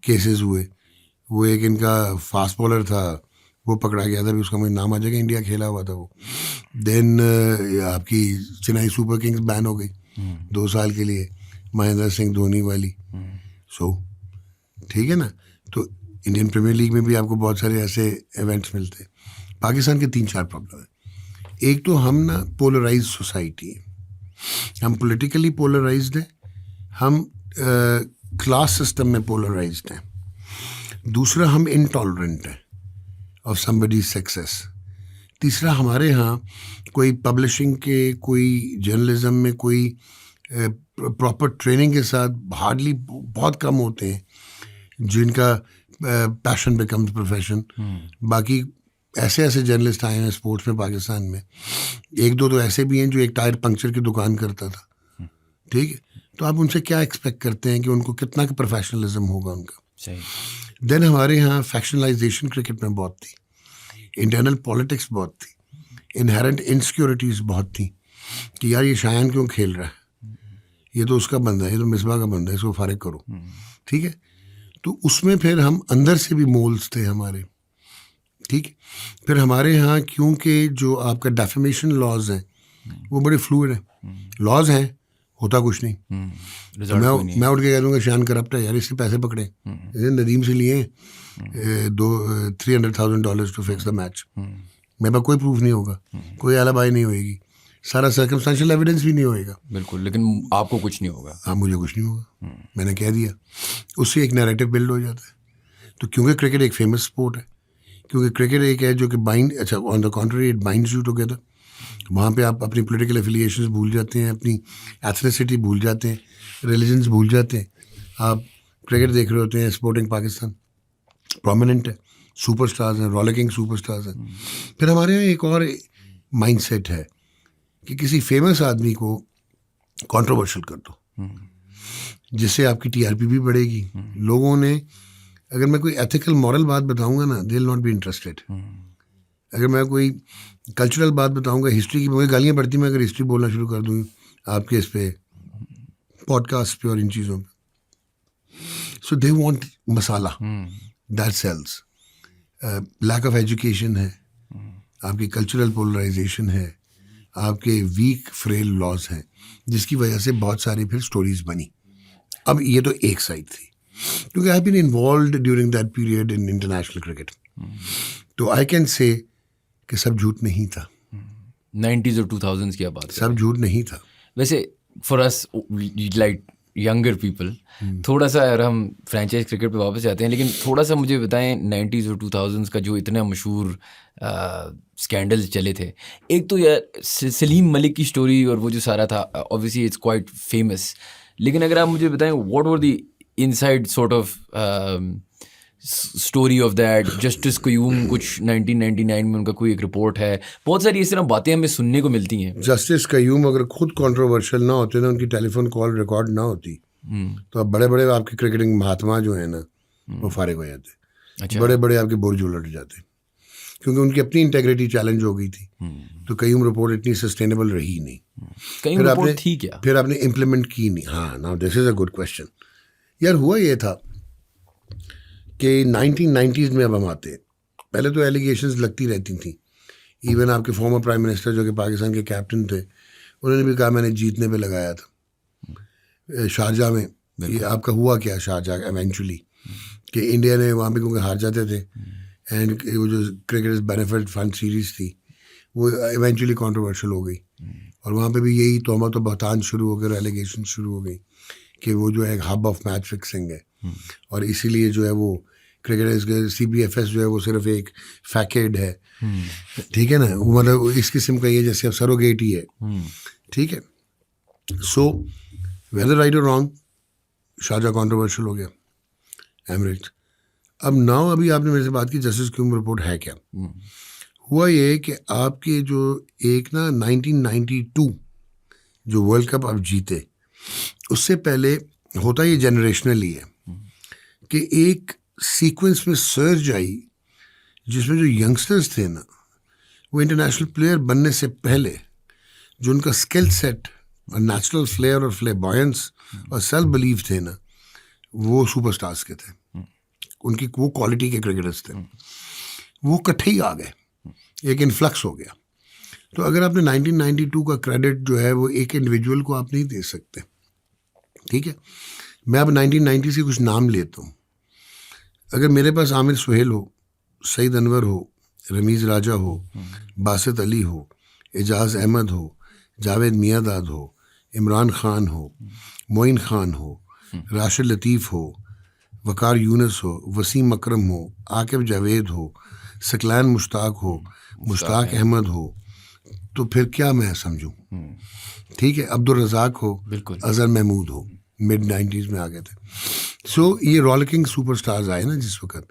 केसेस हुए। वो एक इनका फास्ट बॉलर था, वो पकड़ा गया था, भी उसका मुझे नाम आ जाएगा, इंडिया खेला हुआ था वो। देन आपकी चेन्नई सुपर किंग्स बैन हो गई 2 साल के लिए, महेंद्र सिंह धोनी वाली। सो ठीक है ना। तो इंडियन प्रीमियर लीग में भी आपको बहुत सारे ऐसे इवेंट्स मिलते हैं। पाकिस्तान के 3-4 प्रॉब्लम है। एक तो हम ना पोलराइज सोसाइटी है, हम पॉलिटिकली पोलराइज्ड हैं, हम क्लास सिस्टम में पोलराइज्ड हैं। दूसरा, हम इनटॉलरेंट हैं ऑफ समबडीज सक्सेस। तीसरा, हमारे यहाँ कोई पब्लिशिंग के, कोई जर्नलिज्म में कोई प्रॉपर ट्रेनिंग के साथ हार्डली बहुत कम होते हैं जिनका पैशन बिकम्स प्रोफेशन। बाकी ऐसे ऐसे जर्नलिस्ट आए हैं स्पोर्ट्स में पाकिस्तान में, 1-2 तो ऐसे भी हैं जो एक टायर पंक्चर की दुकान करता था, ठीक है। तो आप उनसे क्या एक्सपेक्ट करते हैं कि उनको कितना का प्रोफेशनलिज्म होगा उनका। सही। देन हमारे यहाँ फैक्शनलाइजेशन क्रिकेट में बहुत थी, इंटरनल पॉलिटिक्स बहुत थी, इनहेरेंट इनसिक्योरिटीज़ बहुत थी कि यार ये शायान क्यों खेल रहा है, ये तो उसका बंदा है, ये तो मिसबा का बंदा है, इसको फारिग करो, ठीक है। तो उसमें फिर हम अंदर से भी मोल्स थे हमारे, ठीक है। फिर हमारे यहाँ क्योंकि जो आपका डेफेमेशन लॉज हैं वो बड़े फ्लूइड हैं, लॉज हैं, होता कुछ नहीं। तो मैं उठ के कह दूँगा शान करप्ट है यार, इससे पैसे पकड़े, नदीम से लिए $300,000 टू फिक्स द मैच, मेरे पास कोई प्रूफ नहीं होगा, कोई एलिबाई नहीं होएगी, सारा सर्कमस्टेंशियल एविडेंस भी नहीं होएगा। बिल्कुल, लेकिन आपको कुछ नहीं होगा। हाँ, मुझे कुछ नहीं होगा, मैंने कह दिया, उससे एक नैरेटिव बिल्ड हो जाता है। तो क्योंकि क्रिकेट एक फेमस स्पोर्ट है, क्योंकि क्रिकेट एक है जो कि on the contrary it binds you together. वहाँ पे आप अपनी पॉलिटिकल एफिलिएशंस भूल जाते हैं, अपनी एथनिसिटी भूल जाते हैं, रिलीजन्स भूल जाते हैं। आप क्रिकेट देख रहे होते हैं, स्पोर्टिंग पाकिस्तान प्रोमिनेंट है, सुपरस्टार्स हैं, रॉलिकिंग सुपरस्टार्स हैं। फिर हमारे यहाँ एक और माइंडसेट है कि किसी फेमस आदमी को कंट्रोवर्शियल कर दो, जिससे आपकी टीआरपी भी बढ़ेगी। लोगों ने, अगर मैं कोई एथिकल मॉरल बात बताऊंगा ना, they will not be interested. अगर मैं कोई कल्चरल बात बताऊंगा, हिस्ट्री की, मुझे गालियाँ पड़ती, मैं अगर हिस्ट्री बोलना शुरू कर दूँ आपके इस पे पॉडकास्ट पे और इन चीज़ों पे। So they want masala, that sells. Lack of education है, आपकी कल्चरल पोलराइजेशन है, आपके वीक फ्रेल लॉज हैं, जिसकी वजह से बहुत सारी फिर स्टोरीज बनी। अब ये तो एक साइड थी, क्योंकि I have been involved during that period in international cricket. तो आई कैन से कि सब झूठ नहीं था। 90s और 2000s की बात, सब झूठ नहीं था। वैसे for us like younger people, थोड़ा सा अगर हम फ्रेंचाइज क्रिकेट पे वापस जाते हैं, लेकिन थोड़ा सा मुझे बताएं 90s और 2000s का जो इतना मशहूर स्कैंडल्स चले थे। एक तो यार सलीम मलिक की स्टोरी और वो जो सारा था, ऑब्वियसली इट्स क्वाइट फेमस, लेकिन अगर आप मुझे बताएं what were the inside sort of story of that. Justice Qayyum कुछ 1999 में उनका कोई एक रिपोर्ट है, बहुत सारी इस तरह बातें हमें सुनने को मिलती हैं। जस्टिस क्यूम अगर खुद कंट्रोवर्शियल ना होते ना, उनकी टेलीफोन कॉल रिकॉर्ड ना होती, तो अब बड़े बड़े आपके क्रिकेटिंग महात्मा जो है ना वो फारिग हो जाते। अच्छा। बड़े बड़े आपके बुर्ज उलट जाते, क्योंकि उनकी अपनी इंटेग्रिटी चैलेंज हो गई थी। तो क्यूम रिपोर्ट इतनी सस्टेनेबल रही नहीं। कहीं रिपोर्ट थी क्या? फिर आपने इम्प्लीमेंट की नहीं। हाँ, now this is a good question यार। हुआ ये था कि 1990s में, अब हम आते हैं, पहले तो एलिगेशंस लगती रहती थी। इवन आपके फॉर्मर प्राइम मिनिस्टर जो कि पाकिस्तान के कैप्टन थे, उन्होंने भी कहा मैंने जीतने पे लगाया था शारजाह में। ये आपका हुआ क्या शारजाह एवेंचुअली, कि इंडिया ने वहाँ पे क्योंकि हार जाते थे, एंड वो जो क्रिकेटर्स बेनिफिट फंड सीरीज़ थी वो इवेंचुअली कंट्रोवर्शियल हो गई, और वहाँ पे भी यही तोहमत और बहतान शुरू हो गए, एलिगेशन शुरू हो गई कि वो जो है हब ऑफ मैच फिक्सिंग है, और इसीलिए जो है वो क्रिकेटर्स के CBFS जो है वो सिर्फ एक फैकेड है, ठीक है ना, वो मतलब इस किस्म का ये जैसे अब सरोगेट ही है, ठीक है। सो वेदर राइट और रॉन्ग, शारजाह कंट्रोवर्शियल हो गया, एमिरेट्स। अब नाउ अभी आपने मेरे से बात की जस्टिस क्यूम रिपोर्ट है क्या। हुआ ये कि आपके जो एक ना 1992 जो वर्ल्ड कप आप जीते, उससे पहले होता ये जनरेशनली है कि एक सीक्वेंस में सर्ज आई जिसमें जो यंगस्टर्स थे ना, वो इंटरनेशनल प्लेयर बनने से पहले जो उनका स्किल सेट और नेचुरल फ्लेयर और फ्लेबॉयंस और सेल्फ बिलीव थे ना, वो सुपरस्टार्स के थे, उनकी वो क्वालिटी के क्रिकेटर्स थे, वो इकट्ठे ही आ गए, एक इन्फ्लक्स हो गया। तो अगर आपने 1992 का क्रेडिट जो है वो एक इंडिविजुअल को आप नहीं दे सकते, ठीक है। मैं अब 1990 से कुछ नाम लेता हूँ, अगर मेरे पास आमिर सुहेल हो, सईद अनवर हो, रमीज़ राजा हो, बासित अली हो, एजाज अहमद हो, जावेद मियांदाद हो, इमरान खान हो, मोइन खान हो, राशिद लतीफ़ हो, वकार यूनुस हो, वसीम अकरम हो, आकिब जावेद हो, सकलान मुश्ताक हो, मुश्ताक अहमद हो, तो फिर क्या मैं समझूं? ठीक है, अब्दुल रज़ाक हो, बिल्कुल। अज़हर महमूद हो, मिड 90s में आ गए थे। सो ये रॉलिकिंग सुपरस्टार्स आए ना जिस वक्त,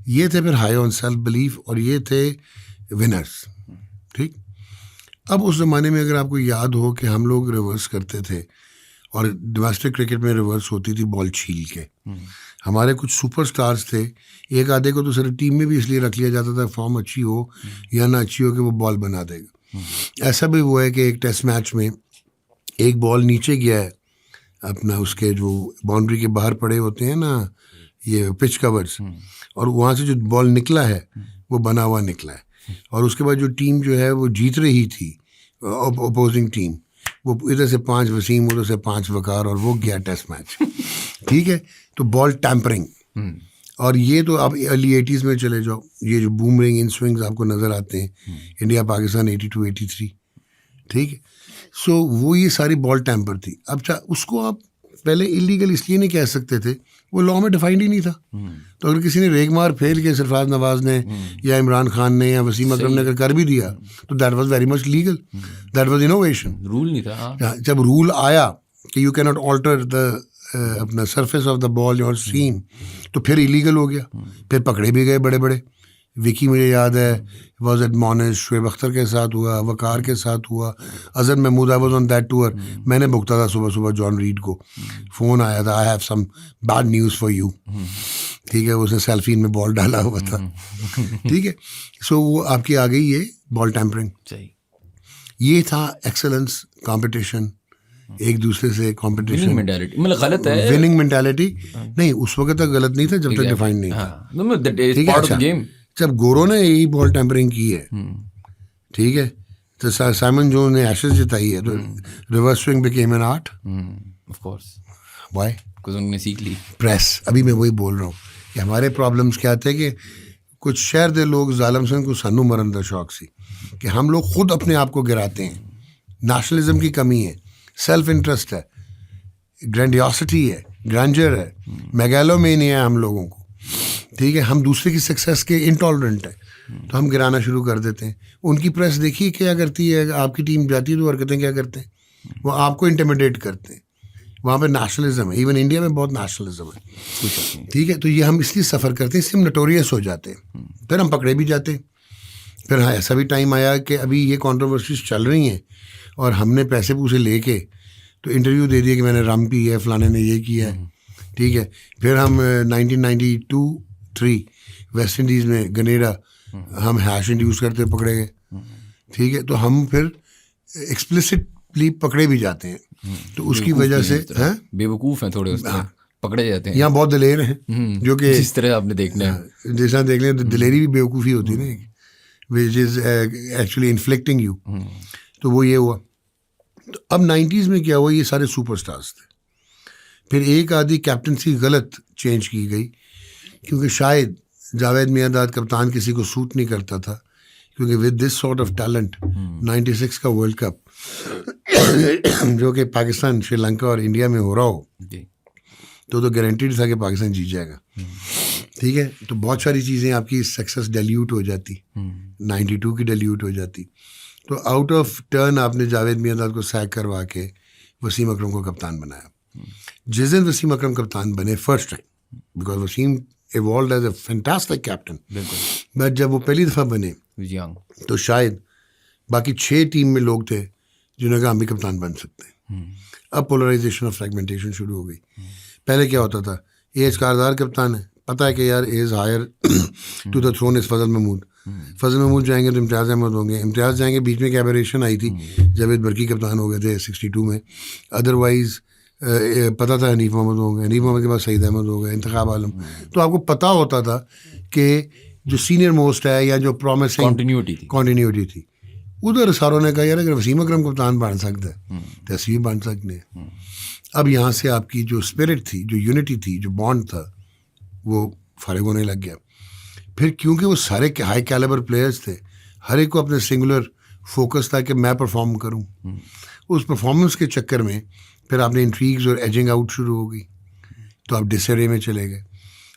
ये थे फिर हाई ऑन सेल्फ बिलीफ और ये थे विनर्स। ठीक, अब उस ज़माने में अगर आपको याद हो कि हम लोग रिवर्स करते थे और डोमेस्टिक क्रिकेट में रिवर्स होती थी बॉल छील के। हमारे कुछ सुपरस्टार्स थे, एक आधे को तो सिर्फ टीम में भी इसलिए रख लिया जाता था फॉर्म अच्छी हो या ना अच्छी हो कि वो बॉल बना देगा। ऐसा भी हुआ है कि एक टेस्ट मैच में एक बॉल नीचे गया है अपना, उसके जो बाउंड्री के बाहर पड़े होते हैं ना ये पिच कवर्स, और वहाँ से जो बॉल निकला है वो बना हुआ निकला है, और उसके बाद जो टीम जो है वो जीत रही थी, अपोजिंग टीम, वो इधर से 5 वसीम, उधर से 5 वकार, और वो गया टेस्ट मैच। ठीक है, तो बॉल टैम्परिंग। और ये तो आप अर्ली 80s में चले जाओ, ये जो बूमरिंग इन स्विंग्स आपको नज़र आते हैं, इंडिया पाकिस्तान 82-83। ठीक है, सो वो ये सारी बॉल टैम्पर थी। अब उसको आप पहले इलीगल इसलिए नहीं कह सकते थे, वो लॉ में डिफाइंड ही नहीं था। तो अगर किसी ने रेग मार फेल के सरफराज नवाज ने या इमरान खान ने या वसीम अकरम ने अगर कर भी दिया तो that was very much legal, that was innovation. Rule नहीं था। जब रूल आया कि you can not alter the अपना सरफेस ऑफ द बॉल और सीम, तो फिर इलीगल हो गया, फिर पकड़े भी गए बड़े बड़े। विकी मुझे याद है वॉज एट मॉनिश, शुएब अख्तर के साथ हुआ, वकार के साथ हुआ, Azhar Mahmood I was on that tour. मैंने भुगता था सुबह सुबह जॉन रीड को, फ़ोन आया था, I have some bad news for you. ठीक है, उसने सेल्फी में बॉल डाला हुआ था। ठीक है, सो वो आपकी आ गई ये बॉल टैम्परिंग। ये था एक्सेलेंस, कंपटीशन, एक दूसरे से कंपटीशन, विनिंग मेंटालिटी। मतलब गलत है विनिंग मेंटालिटी नहीं, उस वक्त तक गलत नहीं था जब तक डिफाइंड नहीं था। ठीक है, अच्छा, जब गोरो ने यही बॉल टैम्परिंग की है, ठीक है, तो साइमन जोन्स ने एशेज जिताई है, तो reverse swing became an art. Of course, why? Because उन्होंने सीख ली प्रेस। अभी मैं वही बोल रहा हूँ कि हमारे प्रॉब्लम्स क्या थे कि कुछ शहर के लोग जालम सन को सानू मरन का शौक सी कि हम लोग खुद अपने आप को गिराते हैं। नेशनलिज्म की कमी है, सेल्फ इंटरेस्ट है, ग्रैंडियोसिटी है, ग्रैंडर है, मेगालोमेनिया है हम लोगों को। ठीक है, हम दूसरे की सक्सेस के इंटॉलरेंट है, तो हम गिराना शुरू कर देते हैं। उनकी प्रेस देखिए क्या करती है, आपकी टीम जाती है तो हरकतें क्या करते हैं, वो आपको इंटिमिडेट करते हैं। वहाँ पे नेशनलिज्म है, इवन इंडिया में बहुत नेशनलिज्म है। ठीक है, तो ये हम इसलिए सफ़र करते हैं, इससे हम नोटोरियस हो जाते हैं, फिर हम पकड़े भी जाते हैं। फिर हाँ, ऐसा भी टाइम आया कि अभी ये कंट्रोवर्सीज चल रही हैं और हमने पैसे पूसे लेके तो इंटरव्यू दे दिया कि मैंने रम पी है, फलाने ने ये किया है। ठीक है, फिर हम 1992-3 वेस्ट इंडीज़ में गनेडा हम हैश इंड्यूस करते पकड़े गए। ठीक है, तो हम फिर एक्सप्लिसिटली पकड़े भी जाते हैं, तो उसकी वजह से बेवकूफ़ हैं थोड़े, उसमें पकड़े जाते हैं। यहाँ बहुत दिलेर हैं जो कि जिस तरह आपने देखना है, जैसा देख लें, तो दिलेरी भी बेवकूफ़ी होती है ना, which is actually inflicting you. तो वो ये हुआ। तो अब 90s में क्या हुआ, ये सारे सुपरस्टार्स थे। फिर एक आधी कैप्टनसी गलत चेंज की गई, क्योंकि शायद जावेद मियांदाद कप्तान किसी को सूट नहीं करता था, क्योंकि with this sort of talent 96 का वर्ल्ड कप जो कि पाकिस्तान, श्रीलंका और इंडिया में हो रहा हो, तो गारंटीड था कि पाकिस्तान जीत जाएगा। ठीक है, तो बहुत सारी चीज़ें आपकी सक्सेस डिल्यूट हो जाती, 92 की डिल्यूट हो जाती। तो आउट ऑफ टर्न आपने जावेद मियांदाद को सैक करवा के वसीम अकरम को कप्तान बनाया। जिस दिन वसीम अकरम कप्तान बने first time, because Wasim evolved as a fantastic captain, but जब वो पहली दफ़ा बने तो शायद बाकी 6 टीम में लोग थे जिन्होंने कहा हम भी कप्तान बन सकते हैं। अब पोलराइजेशन और फ्रेगमेंटेशन शुरू हो गई। पहले क्या होता था, एज कारदार कप्तान है, पता है कि यार as heir to the throne is Fazal Mahmood. Fazal Mahmood जाएंगे तो इम्तियाज़ अहमद होंगे, इम्तियाज़ जाएंगे, बीच में एक एबरेशन आई थी, जावेद बरकी कप्तान हो गए थे 62 में। अदरवाइज़ पता था हनीफ मोहम्मद होंगे, हनीफ मोहम्मद के बाद सईद अहमद हो गए, इंतखाब आलम। तो आपको पता होता था कि जो सीनियर मोस्ट है या जो प्रॉमिसिंग कॉन्टीन्यूटी थी, उधर सारों ने कहा यार अगर वसीम अकरम कप्तान बन सकता है तो ऐसे भी बन सकते हैं। अब यहाँ से आपकी जो स्पिरिट थी, जो यूनिटी थी, जो बॉन्ड था, वो फारिग होने लग गया। फिर क्योंकि वो सारे हाई कैलिबर प्लेयर्स थे, हर एक को अपने सिंगुलर फोकस था कि मैं परफॉर्म करूं। उस परफॉर्मेंस के चक्कर में फिर आपने इंट्रीग्स और एजिंग आउट शुरू हो गई, तो आप डिसरे में चले गए।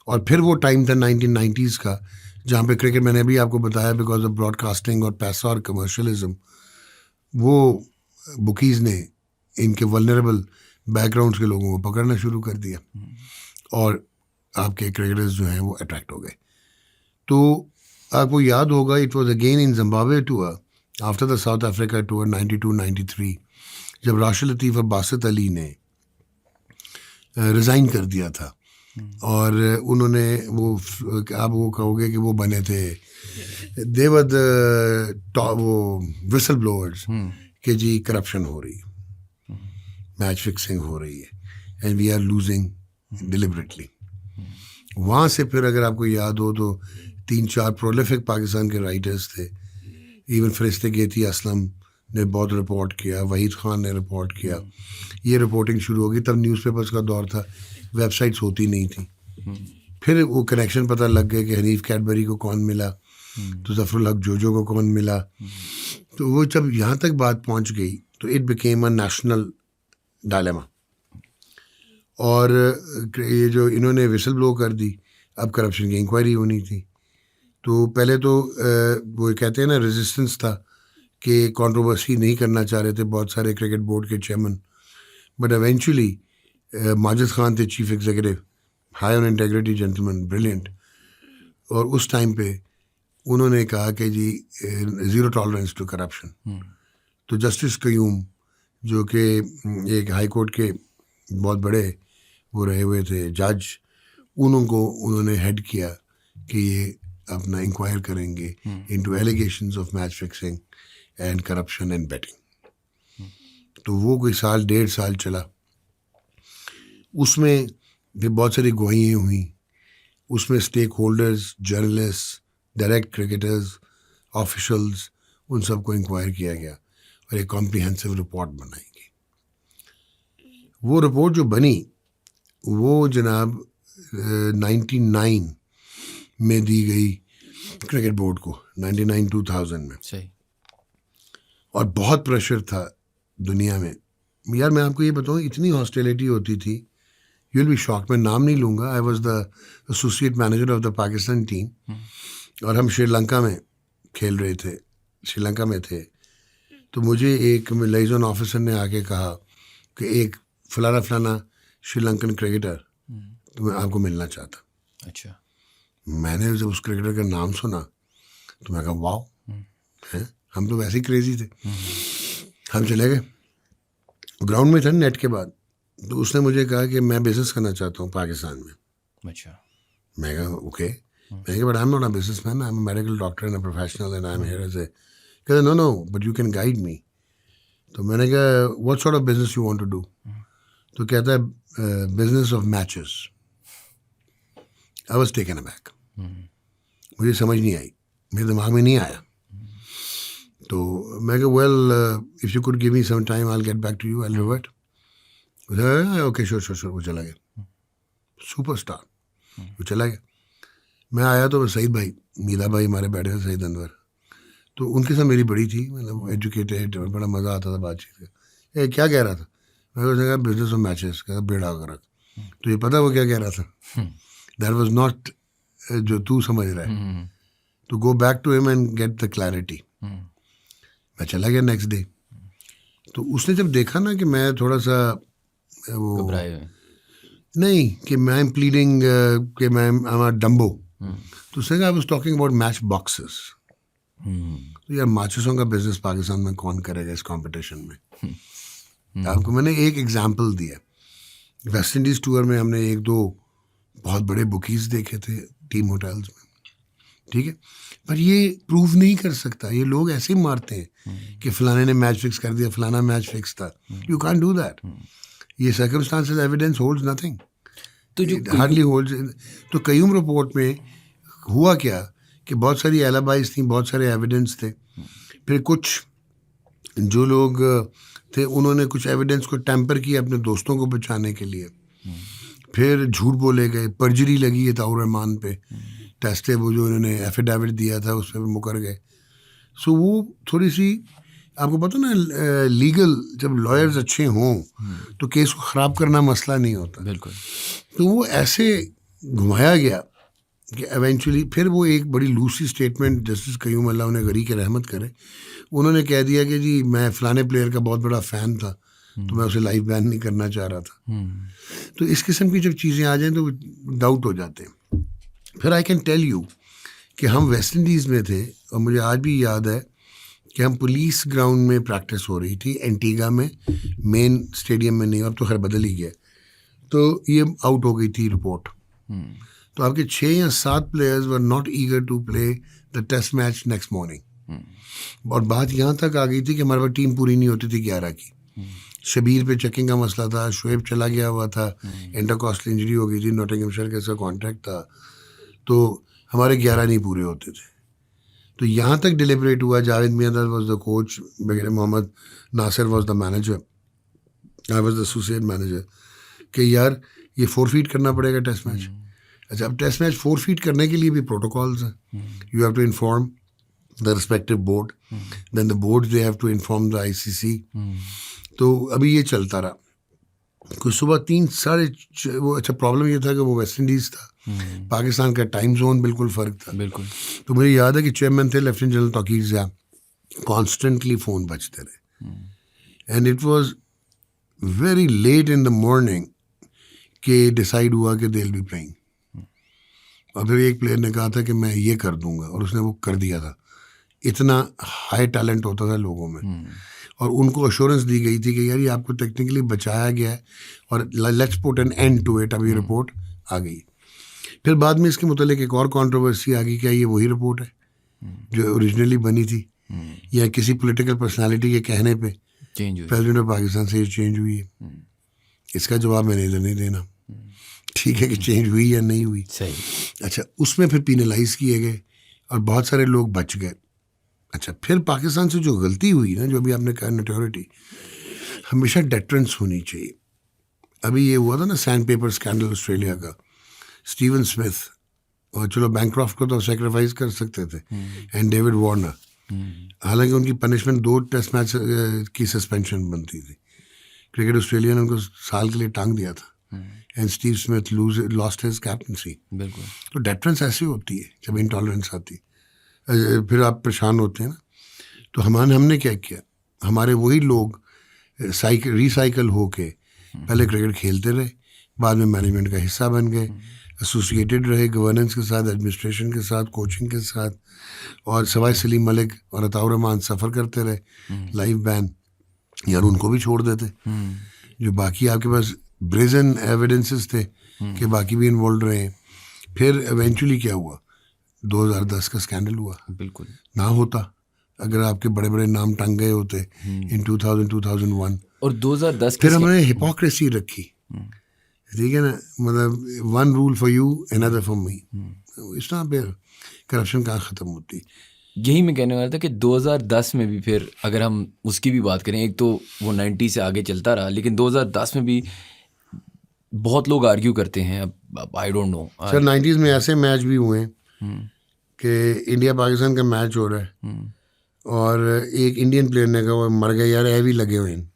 और फिर वो टाइम था 1990s का, जहाँ पे क्रिकेट, मैंने अभी आपको बताया, बिकॉज ऑफ ब्रॉडकास्टिंग और पैसा और कमर्शलिज्म, वो बुकीज़ ने इनके वल्नरेबल बैकग्राउंड्स के लोगों को पकड़ना शुरू कर दिया और आपके क्रिकेटर्स जो हैं वो अट्रैक्ट हो गए। तो आपको याद होगा, it was again in Zimbabwe tour after the south Africa tour 92-93, जब राशिद लतीफ़ और बासित अली ने रिज़ाइन कर दिया था और उन्होंने वो, आप वो कहोगे कि वो बने थे, दे वर द वो विसल ब्लोअर्स कि जी करप्शन हो रही है, मैच फिक्सिंग हो रही है, and we are losing deliberately. वहाँ से फिर अगर आपको याद हो तो 3-4 प्रोलिफिक पाकिस्तान के राइटर्स थे, इवन फरिश्ते गेती असलम ने बहुत रिपोर्ट किया, वहीद खान ने रिपोर्ट किया, ये रिपोर्टिंग शुरू होगी। तब न्यूज़पेपर्स का दौर था, वेबसाइट्स होती नहीं थी। फिर वो कनेक्शन पता लग गया कि हनीफ कैडबरी को कौन मिला, तो जफरुल हक जोजो को कौन मिला। तो वो जब यहाँ तक बात पहुँच गई तो it became a national dilemma. और ये जो इन्होंने विसल ब्लो कर दी, अब करप्शन की इंक्वायरी होनी थी। तो पहले तो वो कहते हैं ना, रेजिस्टेंस था कि कंट्रोवर्सी नहीं करना चाह रहे थे बहुत सारे क्रिकेट बोर्ड के chairman, but eventually Majid Khan थे chief executive, high on integrity gentleman, brilliant, और उस टाइम पे उन्होंने कहा कि जी ज़ीरो टॉलरेंस टू करप्शन। तो जस्टिस कयूम, जो कि एक हाई कोर्ट के बहुत बड़े वो रहे हुए थे जज, उन्होंने हेड किया कि ये अपना इंक्वायर करेंगे into allegations of match fixing and corruption and betting. तो वो कोई 1.5 साल चला। उसमें भी बहुत सारी गवाहियाँ हुई, उसमें stakeholders, journalist, direct cricketers, officials, उन सबको इंक्वायर किया गया और एक कॉम्प्रिहेंसिव रिपोर्ट बनाई गई। वो रिपोर्ट जो बनी वो जनाब 99 में दी गई क्रिकेट बोर्ड को, 99-2000 में। सही। और बहुत प्रेशर था दुनिया में। यार मैं आपको ये बताऊँ, इतनी हॉस्टिलिटी होती थी, यू विल बी शॉक्ड। मैं नाम नहीं लूँगा। आई was the associate manager of the Pakistan team और हम श्रीलंका में खेल रहे थे, श्रीलंका में थे। तो मुझे एक लाइजन ऑफिसर ने आके कहा कि एक फलाना श्रीलंकन क्रिकेटर तो मैं आपको मिलना चाहता। अच्छा। मैंने जब उस क्रिकेटर का नाम सुना तो मैं कहा वाओ, हैं, हम तो वैसे ही क्रेजी थे। हम चले गए, ग्राउंड में थे नेट के बाद। तो उसने मुझे कहा कि मैं बिजनेस करना चाहता हूँ पाकिस्तान में। अच्छा। मैं कहा ओके। मैं कहा but I am not a businessman, I am a medical doctor and a professional and I am here as a. कहते no but you can guide me. तो मैंने कहा what sort of business you want to do? तो कहता है business of matches. I was taken aback, मुझे समझ नहीं आई, मेरे दिमाग में नहीं आया। तो मैं कहा well if you could give me some time I will get back to you, I will revert. Okay sure. वो चला गया, सुपरस्टार, वो चला गया। मैं आया तो सईद भाई, मीरा भाई हमारे बैठे थे, सईद अनवर, तो उनके साथ मेरी बड़ी थी, मतलब एजुकेटेड, बड़ा मज़ा आता था बातचीत का। क्या कह रहा था? मैं उसने कहा बिजनेस ऑफ मैचेस। कहता बेड़ा गर्क। तो ये पता वो क्या कह रहा था? दैट वाज नॉट जो तू समझ रहा है। तो go back to him and get the clarity. मैं चला गया नेक्स्ट डे। तो उसने जब देखा ना कि मैं थोड़ा सा वो नहीं कि मैं एम प्लीडिंग कि मैं आई एम डम्बो, तो उसने कहा I was talking about match boxes. तो यार माचिसों का बिजनेस पाकिस्तान में कौन करेगा इस कंपटीशन में? आपको मैंने एक एग्जांपल दिया, वेस्ट इंडीज़ टूर में हमने 1-2 बहुत बड़े बुकीज देखे थे टीम होटल्स में, ठीक है, पर ये प्रूव नहीं कर सकता। ये लोग ऐसे ही मारते हैं कि फलाने ने मैच फिक्स कर दिया, फलाना मैच फिक्स था। You can't do that. ये सर्कमस्टांसेस एविडेंस होल्ड्स नथिंग, तो जो हार्डली होल्ड्स। तो कयूम रिपोर्ट में हुआ क्या कि बहुत सारी एलाबाइज थी, बहुत सारे एविडेंस थे। फिर कुछ जो लोग थे उन्होंने कुछ एविडेंस को टेम्पर किया अपने दोस्तों को बचाने के लिए। फिर झूठ बोले गए, परजरी लगी है ताउर रहमान पे, टेस्ट वो जो उन्होंने एफिडेविट दिया था उस पर मुकर गए। सो वो थोड़ी सी, आपको पता ना लीगल जब लॉयर्स अच्छे हों तो केस को ख़राब करना मसला नहीं होता। बिल्कुल। तो वो ऐसे घुमाया गया कि एवेंचुअली फिर वो एक बड़ी लूसी स्टेटमेंट, जस्टिस कयूम अल्लाह उन्हें गरी के रहमत करे, उन्होंने कह दिया कि जी मैं फ़लाने प्लेयर का बहुत बड़ा फ़ैन था तो मैं उसे लाइफ बैन नहीं करना चाह रहा था। तो इस किस्म की जब चीज़ें आ जाएं तो डाउट हो जाते हैं। फिर आई कैन टेल यू कि हम वेस्ट इंडीज़ में थे और मुझे आज भी याद है कि हम पुलिस ग्राउंड में प्रैक्टिस हो रही थी एंटीगा में, मेन स्टेडियम में नहीं, अब तो खैर बदल ही गया। तो ये आउट हो गई थी रिपोर्ट। तो आपके 6 या 7 players were not eager to play the test match next morning. और बात यहाँ तक आ गई थी कि हमारे पास टीम पूरी नहीं होती थी 11 की। शबीर पे चेकिंग का मसला था, शुएब चला गया हुआ था, इंटरकॉस्टल इंजरी हो गई थी, नॉटिंघमशायर के साथ कॉन्ट्रैक्ट था, तो हमारे 11 नहीं पूरे होते थे। तो यहाँ तक डिलिबरेट हुआ, Javed Miandad was the coach, बगैर Mohammad Nasir was the manager, I was the associate manager, कि यार ये फोरफीट करना पड़ेगा टेस्ट मैच। अच्छा, अब टेस्ट मैच फोरफीट करने के लिए भी प्रोटोकॉल्स हैं। You have to inform the respective board, then the board they have to inform the ICC. तो अभी ये चलता रहा। कुछ सुबह 3 साढ़े वो, अच्छा प्रॉब्लम ये था कि वो वेस्ट इंडीज़ था, पाकिस्तान का टाइम जोन बिल्कुल फ़र्क था। बिल्कुल। तो मुझे याद है कि चेयरमैन थे lieutenant general Tauqeer Zia, constantly phone बजते रहे and it was very late in the morning कि डिसाइड हुआ कि दे विल बी प्लेइंग। और फिर एक प्लेयर ने कहा था कि मैं ये कर दूंगा और उसने वो कर दिया था। इतना हाई टैलेंट होता था लोगों में और उनको अश्योरेंस दी गई थी कि यार ये आपको टेक्निकली बचाया गया है और let's put an end to it. अभी रिपोर्ट आ गई। फिर बाद में इसके मुतालिक एक और कंट्रोवर्सी आ गई, क्या ये वही रिपोर्ट है जो ओरिजिनली बनी थी या किसी पॉलिटिकल पर्सनालिटी के कहने पे चेंज हुई, प्रेसिडेंट ऑफ पाकिस्तान से चेंज हुई है? इसका जवाब मैंने इधर नहीं देना। ठीक है कि चेंज हुई या नहीं हुई। सही। अच्छा, उसमें फिर पिनलाइज किए गए और बहुत सारे लोग बच गए। अच्छा, फिर पाकिस्तान से जो गलती हुई ना, जो भी आपने कहा नोटोरिटी, हमेशा डेटरेंस होनी चाहिए। अभी ये हुआ था ना सैंड पेपर स्कैंडल ऑस्ट्रेलिया का, स्टीवन स्मिथ, और चलो बैंक्रॉफ्ट को तो सेक्रीफाइस कर सकते थे, एंड डेविड वार्नर, हालांकि उनकी पनिशमेंट 2 टेस्ट मैच की सस्पेंशन बनती थी। क्रिकेट ऑस्ट्रेलिया ने उनको साल के लिए टांग दिया था and Steve Smith lost his captaincy. बिल्कुल। तो डेटरेंस ऐसी होती है जब इंटॉलरेंस आती है, फिर आप परेशान होते हैं ना। तो हमने क्या किया, हमारे वही लोग रिसाइकल होके पहले क्रिकेट खेलते रहे, बाद में मैनेजमेंट का हिस्सा बन गए, एसोसिएटेड रहे गवर्नेंस के साथ, एडमिनिस्ट्रेशन के साथ, कोचिंग के साथ, और सवाए सलीम मलिक और अताउर रहमान सफ़र करते रहे। लाइफ बैन यार उनको भी छोड़ देते। जो बाकी आपके पास ब्रेजन एविडेंसेस थे कि बाकी भी इन्वॉल्व रहे हैं। फिर एवेंचुअली क्या हुआ, 2010 का स्कैंडल हुआ। बिल्कुल। ना होता अगर आपके बड़े बड़े नाम टंग गए होते इन 2001। और 2010 फिर हमने हिपोक्रेसी रखी, ठीक है ना, मतलब one rule for you another for me. इस तरह फिर करप्शन कहाँ ख़त्म होती। यही मैं कहने वाला था कि 2010 में भी, फिर अगर हम उसकी भी बात करें, एक तो वो 90 से आगे चलता रहा, लेकिन 2010 में भी बहुत लोग आर्ग्यू करते हैं, अब आई डोंट नो सर, 90s में ऐसे मैच भी हुए हैं कि इंडिया पाकिस्तान का मैच हो रहा है और एक इंडियन प्लेयर ने कहा मर गए यार, ऐ भी लगे हुए हैं।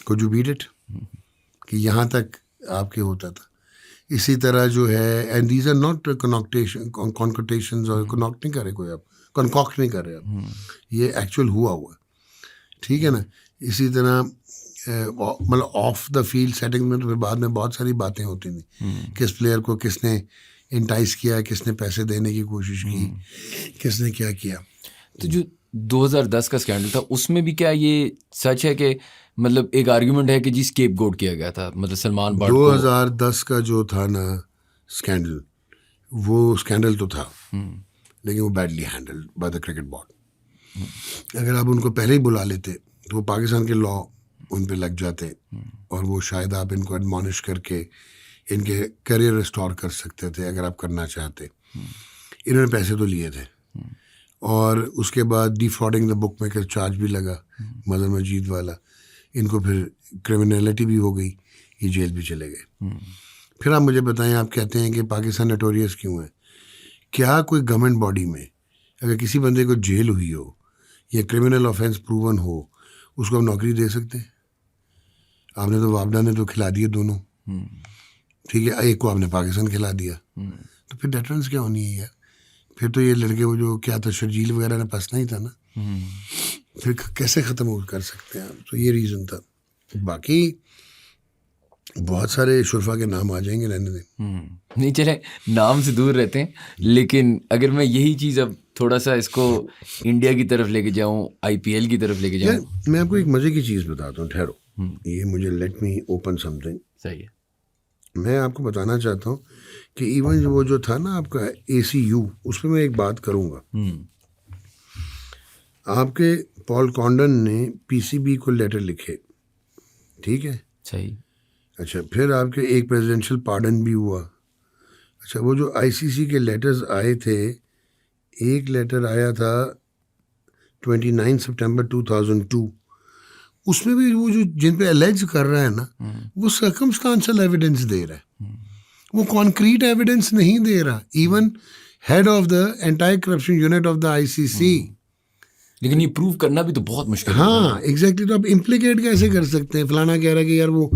Could you beat it? कि यहाँ तक आपके होता था। इसी तरह जो है, एंड दीज आर नॉट कॉन्कोटेशंस, और कॉन्कॉक्ट नहीं कर रहे कोई, आप कॉन्कॉक्ट नहीं कर रहे आप, ये एक्चुअल हुआ, ठीक है ना। इसी तरह मतलब ऑफ द फील्ड सेटिंग में तो फिर बाद में बहुत सारी बातें होती थी, किस प्लेयर को किसने इंटाइस किया, किसने पैसे देने की कोशिश की, किसने क्या किया। तो जो 2010 का स्कैंडल था, उसमें भी क्या ये सच है कि मतलब एक आर्ग्यूमेंट है कि जी स्केपगोट किया गया था, मतलब सलमान बट 2010 का जो था ना स्कैंडल, वो स्कैंडल तो था, लेकिन वो badly handled by the cricket board. अगर आप उनको पहले ही बुला लेते तो वो पाकिस्तान के लॉ उन पे लग जाते और वो शायद आप इनको एडमॉनिश करके इनके करियर रिस्टोर कर सकते थे, अगर आप करना चाहते। इन्होंने पैसे तो लिए थे और उसके बाद डिफ्रॉडिंग द बुक मेकर चार्ज भी लगा, मदर मजीद वाला। इनको फिर क्रिमिनलिटी भी हो गई, ये जेल भी चले गए। फिर आप मुझे बताएं, आप कहते हैं कि पाकिस्तान नोटोरियस क्यों है? क्या कोई गवर्नमेंट बॉडी में अगर किसी बंदे को जेल हुई हो या क्रिमिनल ऑफेंस प्रूवन हो, उसको आप नौकरी दे सकते हैं? आपने तो वापडा ने तो खिला दिए दोनों, ठीक है, एक को आपने पाकिस्तान खिला दिया, तो फिर डेटरेंस क्या होनी है यार? फिर तो ये लड़के वो जो क्या था, शर्जील वगैरह ने फंसना ही था ना, फिर कैसे ख़त्म कर सकते हैं आप? तो ये रीज़न था। बाकी बहुत सारे शुरफा के नाम आ जाएंगे, रहने दें। नहीं चले, नाम से दूर रहते हैं, लेकिन अगर मैं यही चीज़ अब थोड़ा सा इसको इंडिया की तरफ लेके जाऊं, आईपीएल की तरफ लेके जाऊं। यार मैं आपको एक मज़े की चीज़ बताता हूँ, ठहरो, ये मुझे लेट मी ओपन समथिंग। सही है। मैं आपको बताना चाहता हूँ कि इवन वो जो था ना आपका ACU, उस पर मैं एक बात करूँगा। आपके पॉल कॉन्डन ने PCB को लेटर लिखे, ठीक है, सही। अच्छा, फिर आपके एक प्रेसिडेंशियल पार्डन भी हुआ। अच्छा, वो जो ICC के लेटर्स आए थे, एक लेटर आया था 29 सितंबर 2002, उसमें भी वो जो जिन पे एलेज कर रहा है ना, वो सर्कमस्टांशियल एविडेंस दे रहा है, वो कॉन्क्रीट एविडेंस नहीं दे रहा। Even head of the anti corruption unit of the ICC, लेकिन ये प्रूव करना भी तो बहुत मुश्किल है। हाँ एग्जैक्टली, तो आप इम्प्लीकेट कैसे कर सकते हैं? फलाना कह रहा है कि यार वो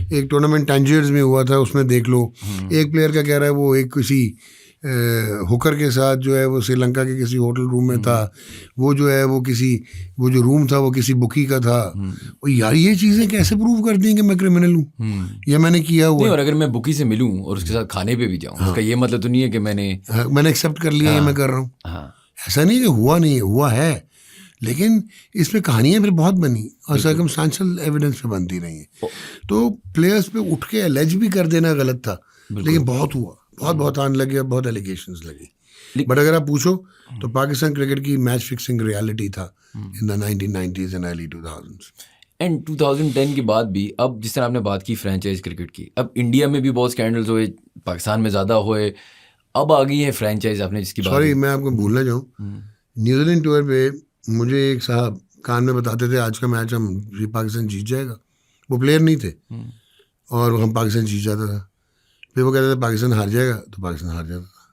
एक टूर्नामेंट टैंजियर्स में हुआ था, उसमें देख लो। एक प्लेयर का कह रहा है वो एक किसी हुकर के साथ जो है वो श्रीलंका के किसी होटल रूम में था, वो जो है वो किसी, वो जो रूम था वो किसी बुकी का था। और यार ये चीज़ें कैसे प्रूव करती हैं कि मैं क्रिमिनल हूँ या मैंने किया हुआ? और अगर मैं बुकी से मिलूं और उसके साथ खाने पे भी जाऊं, उसका ये मतलब तो नहीं है कि मैंने एक्सेप्ट कर लिया, ये मैं कर रहा हूँ। हाँ, ऐसा नहीं कि हुआ नहीं है, हुआ है, लेकिन इसमें कहानियाँ फिर बहुत बनी और सर्कमस्टांशियल एविडेंस पे बनती रही हैं। तो प्लेयर्स पे उठ के एलेज भी कर देना गलत था, लेकिन बहुत हुआ, बहुत आने लगे, बहुत एलिगेशंस लगी। बट अगर आप पूछो तो पाकिस्तान क्रिकेट की मैच फिक्सिंग रियलिटी था इन the 1990s and early 2000s। And 2010 के बाद भी, अब जिस तरह आपने बात की फ्रेंचाइज क्रिकेट की, अब इंडिया में भी बहुत स्कैंडल्स हुए, पाकिस्तान में ज़्यादा हुए, अब आ गई है फ्रेंचाइज, आपने जिसकी बात। सॉरी मैं आपको भूलना जाऊँ, न्यूजीलैंड टूर पे मुझे एक साहब कान में बताते थे आज का मैच हम पाकिस्तान जीत जाएगा। वो प्लेयर नहीं थे और हम पाकिस्तान जीत जाता था। फिर वो कहते थे पाकिस्तान हार जाएगा, तो पाकिस्तान हार जाता था,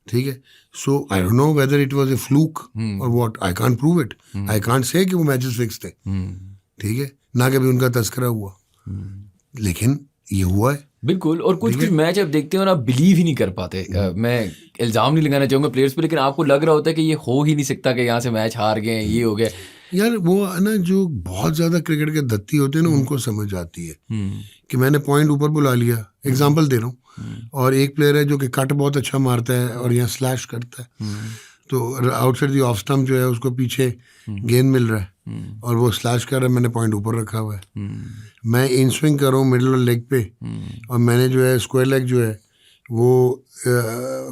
ठीक है। So I don't know whether it was a fluke or what, I can't prove it, I can't say कि वो मैचेस फिक्स थे, ठीक है, ना कभी उनका तस्करा हुआ, लेकिन ये हुआ है बिल्कुल। और कुछ कुछ मैच आप देखते हो ना, बिलीव ही नहीं कर पाते। मैं इल्ज़ाम नहीं लगाना चाहूँगा प्लेयर्स पे, लेकिन आपको लग रहा होता है कि ये हो ही नहीं सकता कि यहाँ से मैच हार गए, ये हो गया। यार वो है ना, जो बहुत ज़्यादा क्रिकेट के दत्ती होते हैं ना, उनको समझ आती है कि मैंने पॉइंट ऊपर बुला लिया। एग्जाम्पल दे रहा हूँ, और एक प्लेयर है जो कि कट बहुत अच्छा मारता है और यहाँ स्लैश करता है, तो आउटसाइड दी ऑफ स्टंप जो है उसको पीछे गेंद मिल रहा है और वो स्लैश कर रहा है, मैंने पॉइंट ऊपर रखा हुआ है। मैं इन स्विंग कर रहा हूँ मिडल लेग पे और मैंने जो है स्क्वायर लेग जो है वो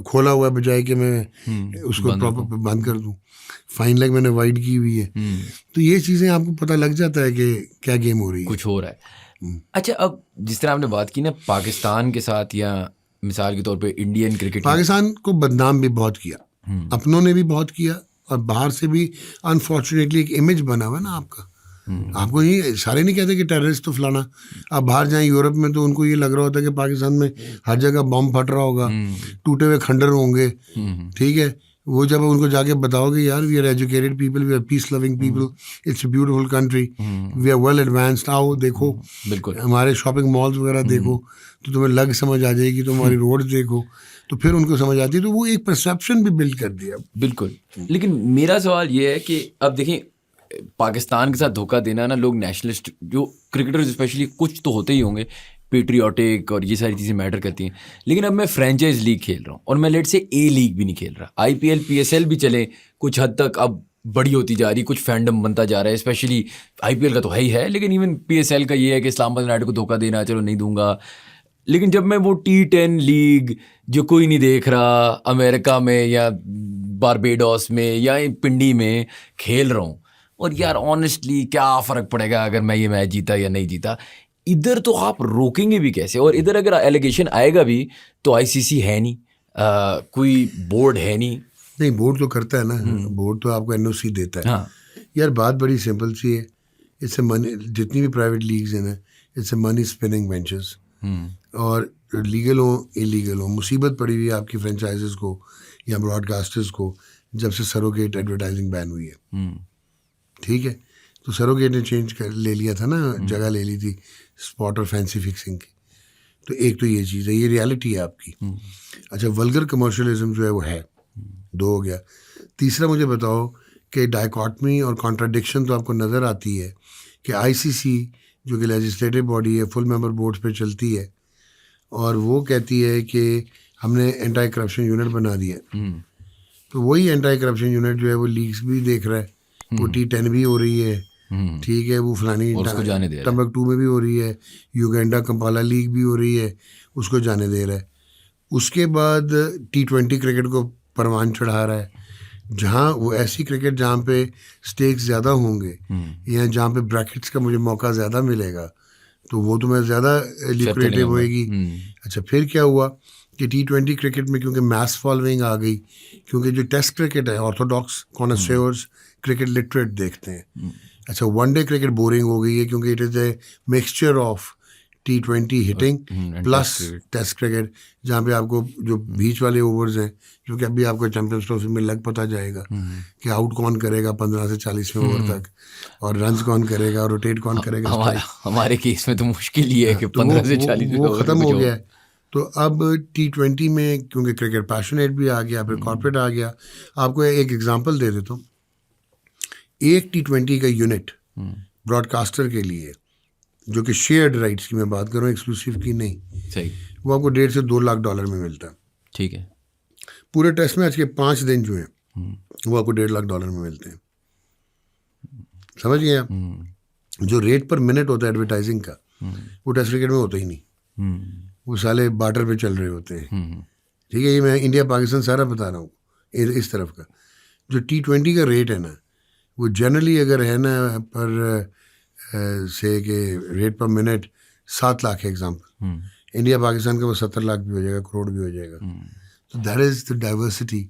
खोला हुआ है, बजाय कि मैं उसको प्रॉपर बंद कर दूँ। फाइन लेग मैंने वाइड की हुई है। तो ये चीज़ें आपको पता लग जाता है कि क्या गेम हो रही है, कुछ हो रहा है। अच्छा, अब जिस तरह आपने बात की ना पाकिस्तान के साथ, या मिसाल के तौर पे इंडियन क्रिकेट, पाकिस्तान को बदनाम भी बहुत किया, अपनों ने भी बहुत किया और बाहर से भी अनफॉर्चुनेटली एक इमेज बना हुआ है ना आपका। आपको ये सारे नहीं कहते कि टेररिस्ट तो फलाना, आप बाहर जाएं यूरोप में तो उनको ये लग रहा होता है कि पाकिस्तान में हर जगह बम फट रहा होगा, टूटे हुए खंडर होंगे, ठीक है। वो जब उनको जाके बताओगे यार we are educated people, we are peace loving people, it's a beautiful country, we are well advanced, आओ देखो, बिल्कुल हमारे शॉपिंग मॉल्स वगैरह देखो, तो तुम्हें लग समझ आ जाएगी, तो हमारी रोड्स देखो, तो फिर उनको समझ आती है। तो वो एक परसेप्शन भी बिल्ड कर दिया। बिल्कुल। लेकिन मेरा सवाल ये है कि अब देखें, पाकिस्तान के साथ धोखा देना ना, लोग नेशनलिस्ट जो क्रिकेटर्स स्पेशली कुछ तो होते ही होंगे, पेट्रियाटिक और ये सारी चीज़ें मैटर करती हैं। लेकिन अब मैं फ्रेंचाइज लीग खेल रहा हूँ और मैं लेट से ए लीग भी नहीं खेल रहा, IPL PSL भी चले कुछ हद तक, अब बड़ी होती जा रही, कुछ फैंडम बनता जा रहा है, स्पेशली IPL का तो है ही है, लेकिन इवन PSL का ये है कि इस्लामाबाद यूनाइटेड को धोखा देना, चलो नहीं दूंगा। लेकिन जब मैं वो T10 लीग जो कोई नहीं देख रहा, अमेरिका में या बारबेडोस में या पिंडी में खेल रहा हूँ, और यार ऑनेस्टली क्या फ़र्क पड़ेगा अगर मैं ये मैच जीता या नहीं जीता, इधर तो आप रोकेंगे भी कैसे? और इधर अगर एलिगेशन आएगा भी तो ICC है नहीं, कोई बोर्ड है नहीं, बोर्ड तो करता है ना, बोर्ड तो आपको NOC देता है। हाँ। यार बात बड़ी सिंपल सी है, इससे मनी, जितनी भी प्राइवेट लीग्स हैं ना, it's a money spinning ventures. और लीगल हो इलीगल हो, मुसीबत पड़ी हुई है आपकी फ्रेंचाइजेस को या ब्रॉडकास्टर्स को जब से सरोगेट एडवर्टाइजिंग बैन हुई है। ठीक है, तो सरोगेट ने चेंज कर ले लिया था ना, जगह ले ली थी स्पॉट और फैंसी फिक्सिंग की। तो एक तो ये चीज़ है, ये रियलिटी है आपकी। अच्छा, वल्गर कमर्शियलिज्म जो है वो है, दो हो गया। तीसरा मुझे बताओ कि डायकॉटमी और कॉन्ट्राडिक्शन तो आपको नज़र आती है कि आईसीसी जो कि लेजिस्लेटिव बॉडी है, फुल मेंबर बोर्ड्स पे चलती है और वो कहती है कि हमने एंटी करप्शन यूनिट बना दिया। तो वही एंटी करप्शन यूनिट जो है वो लीक्स भी देख रहा है, वो T10 भी हो रही है, ठीक है, वो फलानी टम्बकटू में भी हो रही है, युगांडा कंपाला लीग भी हो रही है, उसको जाने दे रहा है। उसके बाद T20 क्रिकेट को परवान चढ़ा रहा है, जहाँ वो ऐसी क्रिकेट जहाँ पे स्टेक्स ज़्यादा होंगे या जहाँ पे ब्रैकेट्स का मुझे मौका ज़्यादा मिलेगा तो वो तो मैं ज़्यादा लिक्विडेटिव होएगी। अच्छा, फिर क्या हुआ कि T20 क्रिकेट में क्योंकि मैस फॉलोइंग आ गई, क्योंकि जो टेस्ट क्रिकेट है ऑर्थोडॉक्स कॉनसेयर्स क्रिकेट लिटरेट देखते हैं। अच्छा, वनडे क्रिकेट बोरिंग हो गई है क्योंकि it is a mixture of T20 hitting plus test cricket, जहाँ पे आपको जो बीच वाले ओवर्स हैं, क्योंकि अभी आपको चैंपियंस ट्रॉफी में लग पता जाएगा कि आउट कौन करेगा 15 से 40वें ओवर तक, और रन्स कौन करेगा और रोटेट कौन करेगा। हमारे केस में तो मुश्किल ही है कि 15 से 40 वो ख़त्म हो गया है। तो अब T20 में क्योंकि क्रिकेट पैशनेट भी आ गया, फिर कॉर्पोरेट आ गया। आपको एक एग्जांपल दे देता हूँ, एक T20 का यूनिट ब्रॉडकास्टर के लिए, जो कि शेयर्ड राइट्स की मैं बात कर रहा हूँ, एक्सक्लूसिव की नहीं, सही, वो आपको $1.5 से 2 लाख में मिलता है। ठीक है, पूरे टेस्ट मैच के 5 दिन जो हैं वो आपको $1.5 लाख में मिलते हैं। समझ गए आप? जो रेट पर मिनट होता है एडवर्टाइजिंग का, वो टेस्ट क्रिकेट में होता ही नहीं, वो साले बार्टर पे चल रहे होते हैं। ठीक है, ये मैं इंडिया पाकिस्तान सारा बता रहा हूँ इस तरफ का। जो T20 का रेट है ना, वो जनरली अगर है ना पर से के रेट पर मिनट 7 लाख है एग्जाम्पल, इंडिया पाकिस्तान का वो 70 लाख भी हो जाएगा, करोड़ भी हो जाएगा। तो that is the diversity,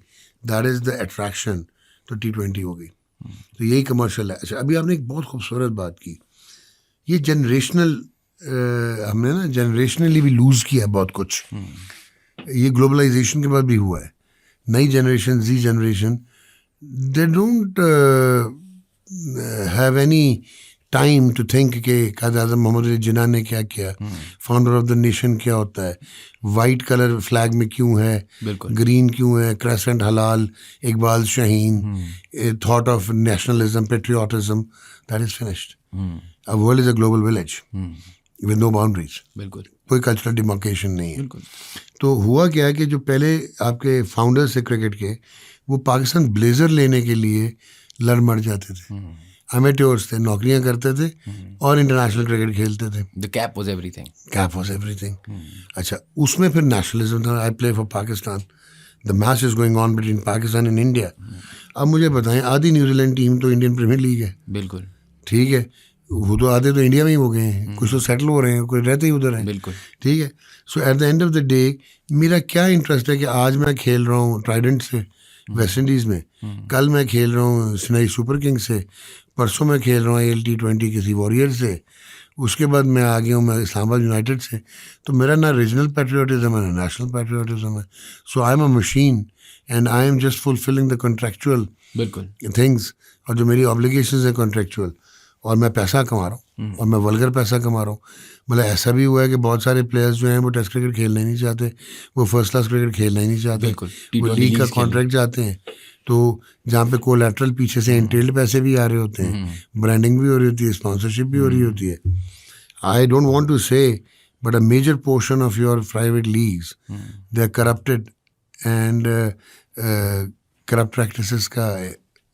that is the attraction. तो T20 हो गई, तो यही कमर्शियल है। अच्छा, अभी आपने एक बहुत खूबसूरत बात की, ये जनरेशनल, हमने ना जनरेशनली भी लूज़ किया है बहुत कुछ। ये ग्लोबलाइजेशन के बाद भी हुआ है। नई generation, Z generation, they don't have any time to think कि कायद आज़म मोहम्मद अली जिन्ना ने क्या किया, फाउंडर ऑफ द नेशन क्या होता है, वाइट कलर फ्लैग में क्यों है, ग्रीन क्यों है, क्रेसेंट हलाल, Iqbal Shaheen, thought of nationalism, patriotism, that is finished. A world is a global village with no boundaries, बिल्कुल, कोई कल्चरल डिमार्केशन नहीं है। तो हुआ क्या है कि जो पहले आपके फाउंडर्स थे क्रिकेट के, वो पाकिस्तान ब्लेजर लेने के लिए लड़ मर जाते थे, अमेट्योर्स थे, नौकरियां करते थे और इंटरनेशनल क्रिकेट खेलते थे। The cap was everything, cap was everything. अच्छा, उसमें फिर नेशनलिज्म था, I play for Pakistan, the match is going on between Pakistan and India. अब मुझे बताएं, आधी न्यूजीलैंड टीम तो इंडियन प्रीमियर लीग है, बिल्कुल, ठीक है, वो तो आधे तो इंडिया में ही हो गए हैं, कुछ तो सेटल हो रहे हैं, कुछ रहते ही उधर हैं, बिल्कुल, ठीक है। So at the end of the day मेरा क्या इंटरेस्ट है कि आज मैं खेल रहा हूँ ट्राइडेंट से वेस्ट इंडीज़ में, कल मैं खेल रहा हूँ चेन्नई सुपर किंग्स से, परसों मैं खेल रहा हूँ ALT20 किसी वॉरियर से, उसके बाद मैं आ गया हूँ मैं इस्लामाबाद यूनाइटेड से। तो मेरा ना रीजनल पैट्रियोटिज्म है ना नेशनल पैट्रियोटिज्म है। So I am a machine and I am just fulfilling the contractual things, और जो मेरी ऑब्लिगेशंस है कॉन्ट्रेक्चुअल, और मैं पैसा कमा रहा हूँ और मैं वल्गर पैसा कमा रहा हूँ। मतलब ऐसा भी हुआ है कि बहुत सारे प्लेयर्स जो हैं वो टेस्ट क्रिकेट खेलना ही नहीं चाहते, वो फर्स्ट क्लास क्रिकेट खेलना ही नहीं चाहते, वो लीग का कॉन्ट्रैक्ट चाहते हैं। तो जहाँ पे कोलैटरल पीछे से एंटेल्ड पैसे भी आ रहे होते हैं, ब्रांडिंग भी हो रही होती है, स्पॉन्सरशिप भी हो रही होती है। I don't want to say but a major portion of your private leagues they are corrupted and corrupt practices का